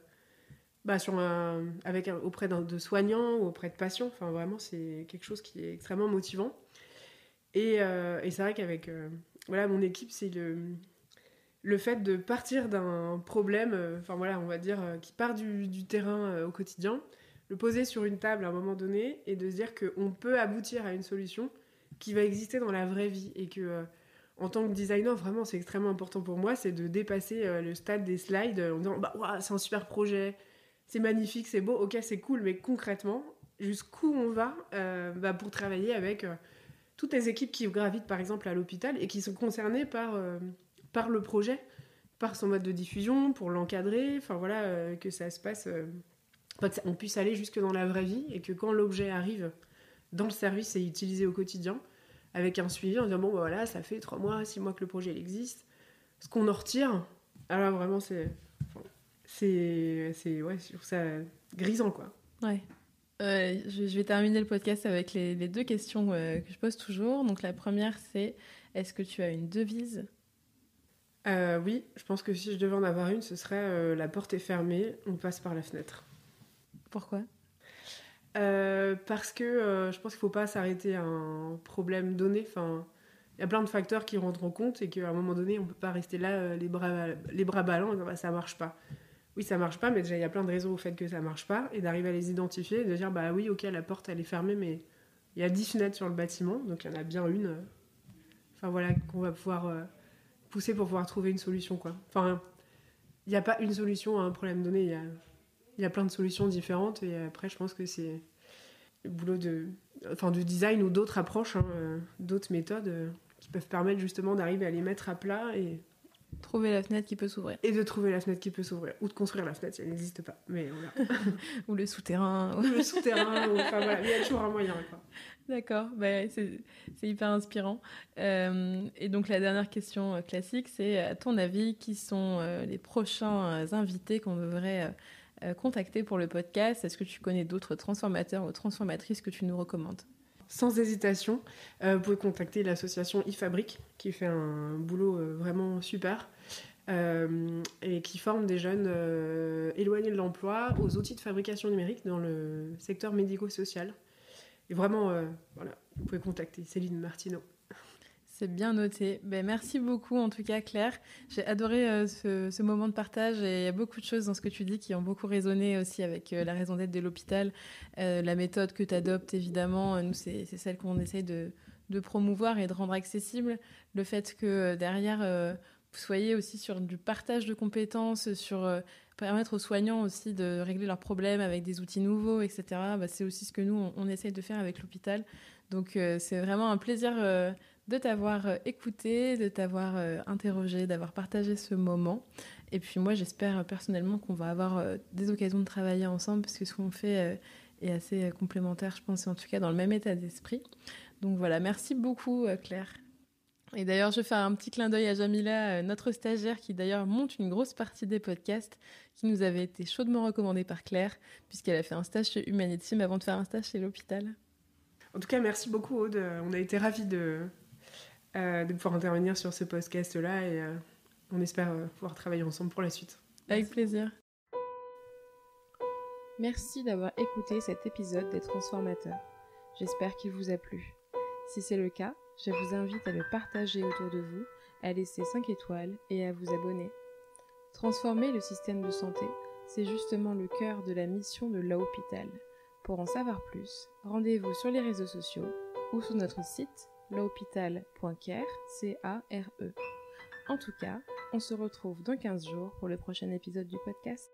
auprès de soignants ou auprès de patients, vraiment c'est quelque chose qui est extrêmement motivant. Et c'est vrai qu'avec mon équipe, c'est le fait de partir d'un problème, on va dire, qui part du terrain au quotidien, le poser sur une table à un moment donné et de se dire qu'on peut aboutir à une solution qui va exister dans la vraie vie et que en tant que designer, vraiment, c'est extrêmement important pour moi, c'est de dépasser le stade des slides en disant c'est un super projet, c'est magnifique, c'est beau, ok, c'est cool, mais concrètement, jusqu'où on va pour travailler avec toutes les équipes qui gravitent par exemple à l'hôpital et qui sont concernées par le projet, par son mode de diffusion, pour l'encadrer, que ça se passe qu'on puisse aller jusque dans la vraie vie et que quand l'objet arrive dans le service et utilisé au quotidien, avec un suivi en disant bon bah voilà, ça fait 3 mois, 6 mois que le projet il existe, ce qu'on en retire, alors vraiment ouais, je trouve ça grisant quoi. Ouais. Je vais terminer le podcast avec les 2 questions que je pose toujours. Donc la première, c'est est-ce que tu as une devise ? Oui, je pense que si je devais en avoir une, ce serait la porte est fermée, on passe par la fenêtre. Pourquoi ? Parce que je pense qu'il ne faut pas s'arrêter à un problème donné. Enfin, il y a plein de facteurs qui rentrent en compte et qu'à un moment donné, on ne peut pas rester là les bras ballants en disant bah, ça ne marche pas. Oui, ça ne marche pas, mais déjà, il y a plein de raisons au fait que ça ne marche pas et d'arriver à les identifier et de dire bah oui, ok, la porte, elle est fermée, mais il y a 10 fenêtres sur le bâtiment, donc il y en a bien une. Enfin voilà, qu'on va pouvoir pousser pour pouvoir trouver une solution, quoi. Enfin, il n'y a pas une solution à un problème donné, il y a plein de solutions différentes et après je pense que c'est le boulot du design ou d'autres approches, d'autres méthodes qui peuvent permettre justement d'arriver à les mettre à plat et trouver la fenêtre qui peut s'ouvrir. Et de trouver la fenêtre qui peut s'ouvrir. Ou de construire la fenêtre si elle n'existe pas. Mais voilà. Ou le souterrain. Ou le souterrain. Enfin voilà, il y a toujours un moyen, quoi. D'accord, bah, c'est hyper inspirant. Et donc la dernière question classique, c'est à ton avis, qui sont les prochains invités qu'on devrait contacter pour le podcast ? Est-ce que tu connais d'autres transformateurs ou transformatrices que tu nous recommandes ? Sans hésitation, vous pouvez contacter l'association iFabrique qui fait un boulot vraiment super et qui forme des jeunes éloignés de l'emploi aux outils de fabrication numérique dans le secteur médico-social. Et vraiment, voilà, vous pouvez contacter Céline Martineau. C'est bien noté. Ben, merci beaucoup en tout cas Claire. J'ai adoré ce moment de partage et il y a beaucoup de choses dans ce que tu dis qui ont beaucoup résonné aussi avec la raison d'être de l'hôpital. La méthode que tu adoptes évidemment, nous c'est celle qu'on essaye de promouvoir et de rendre accessible. Le fait que derrière vous soyez aussi sur du partage de compétences, sur permettre aux soignants aussi de régler leurs problèmes avec des outils nouveaux, etc. Bah, c'est aussi ce que nous on essaye de faire avec l'hôpital. Donc c'est vraiment un plaisir de t'avoir écouté, de t'avoir interrogé, d'avoir partagé ce moment. Et puis moi, j'espère personnellement qu'on va avoir des occasions de travailler ensemble parce que ce qu'on fait est assez complémentaire, je pense, en tout cas dans le même état d'esprit. Donc voilà, merci beaucoup Claire. Et d'ailleurs, je fais un petit clin d'œil à Jamila, notre stagiaire, qui d'ailleurs monte une grosse partie des podcasts, qui nous avait été chaudement recommandée par Claire, puisqu'elle a fait un stage chez Humanitime avant de faire un stage chez l'hôpital. En tout cas, merci beaucoup Aude. On a été ravis de pouvoir intervenir sur ce podcast-là et on espère pouvoir travailler ensemble pour la suite. Avec plaisir. Merci d'avoir écouté cet épisode des Transformateurs. J'espère qu'il vous a plu. Si c'est le cas, je vous invite à le partager autour de vous, à laisser 5 étoiles et à vous abonner. Transformer le système de santé, c'est justement le cœur de la mission de l'hôpital. Pour en savoir plus, rendez-vous sur les réseaux sociaux ou sur notre site l'hôpital.care, C-A-R-E. En tout cas, on se retrouve dans 15 jours pour le prochain épisode du podcast.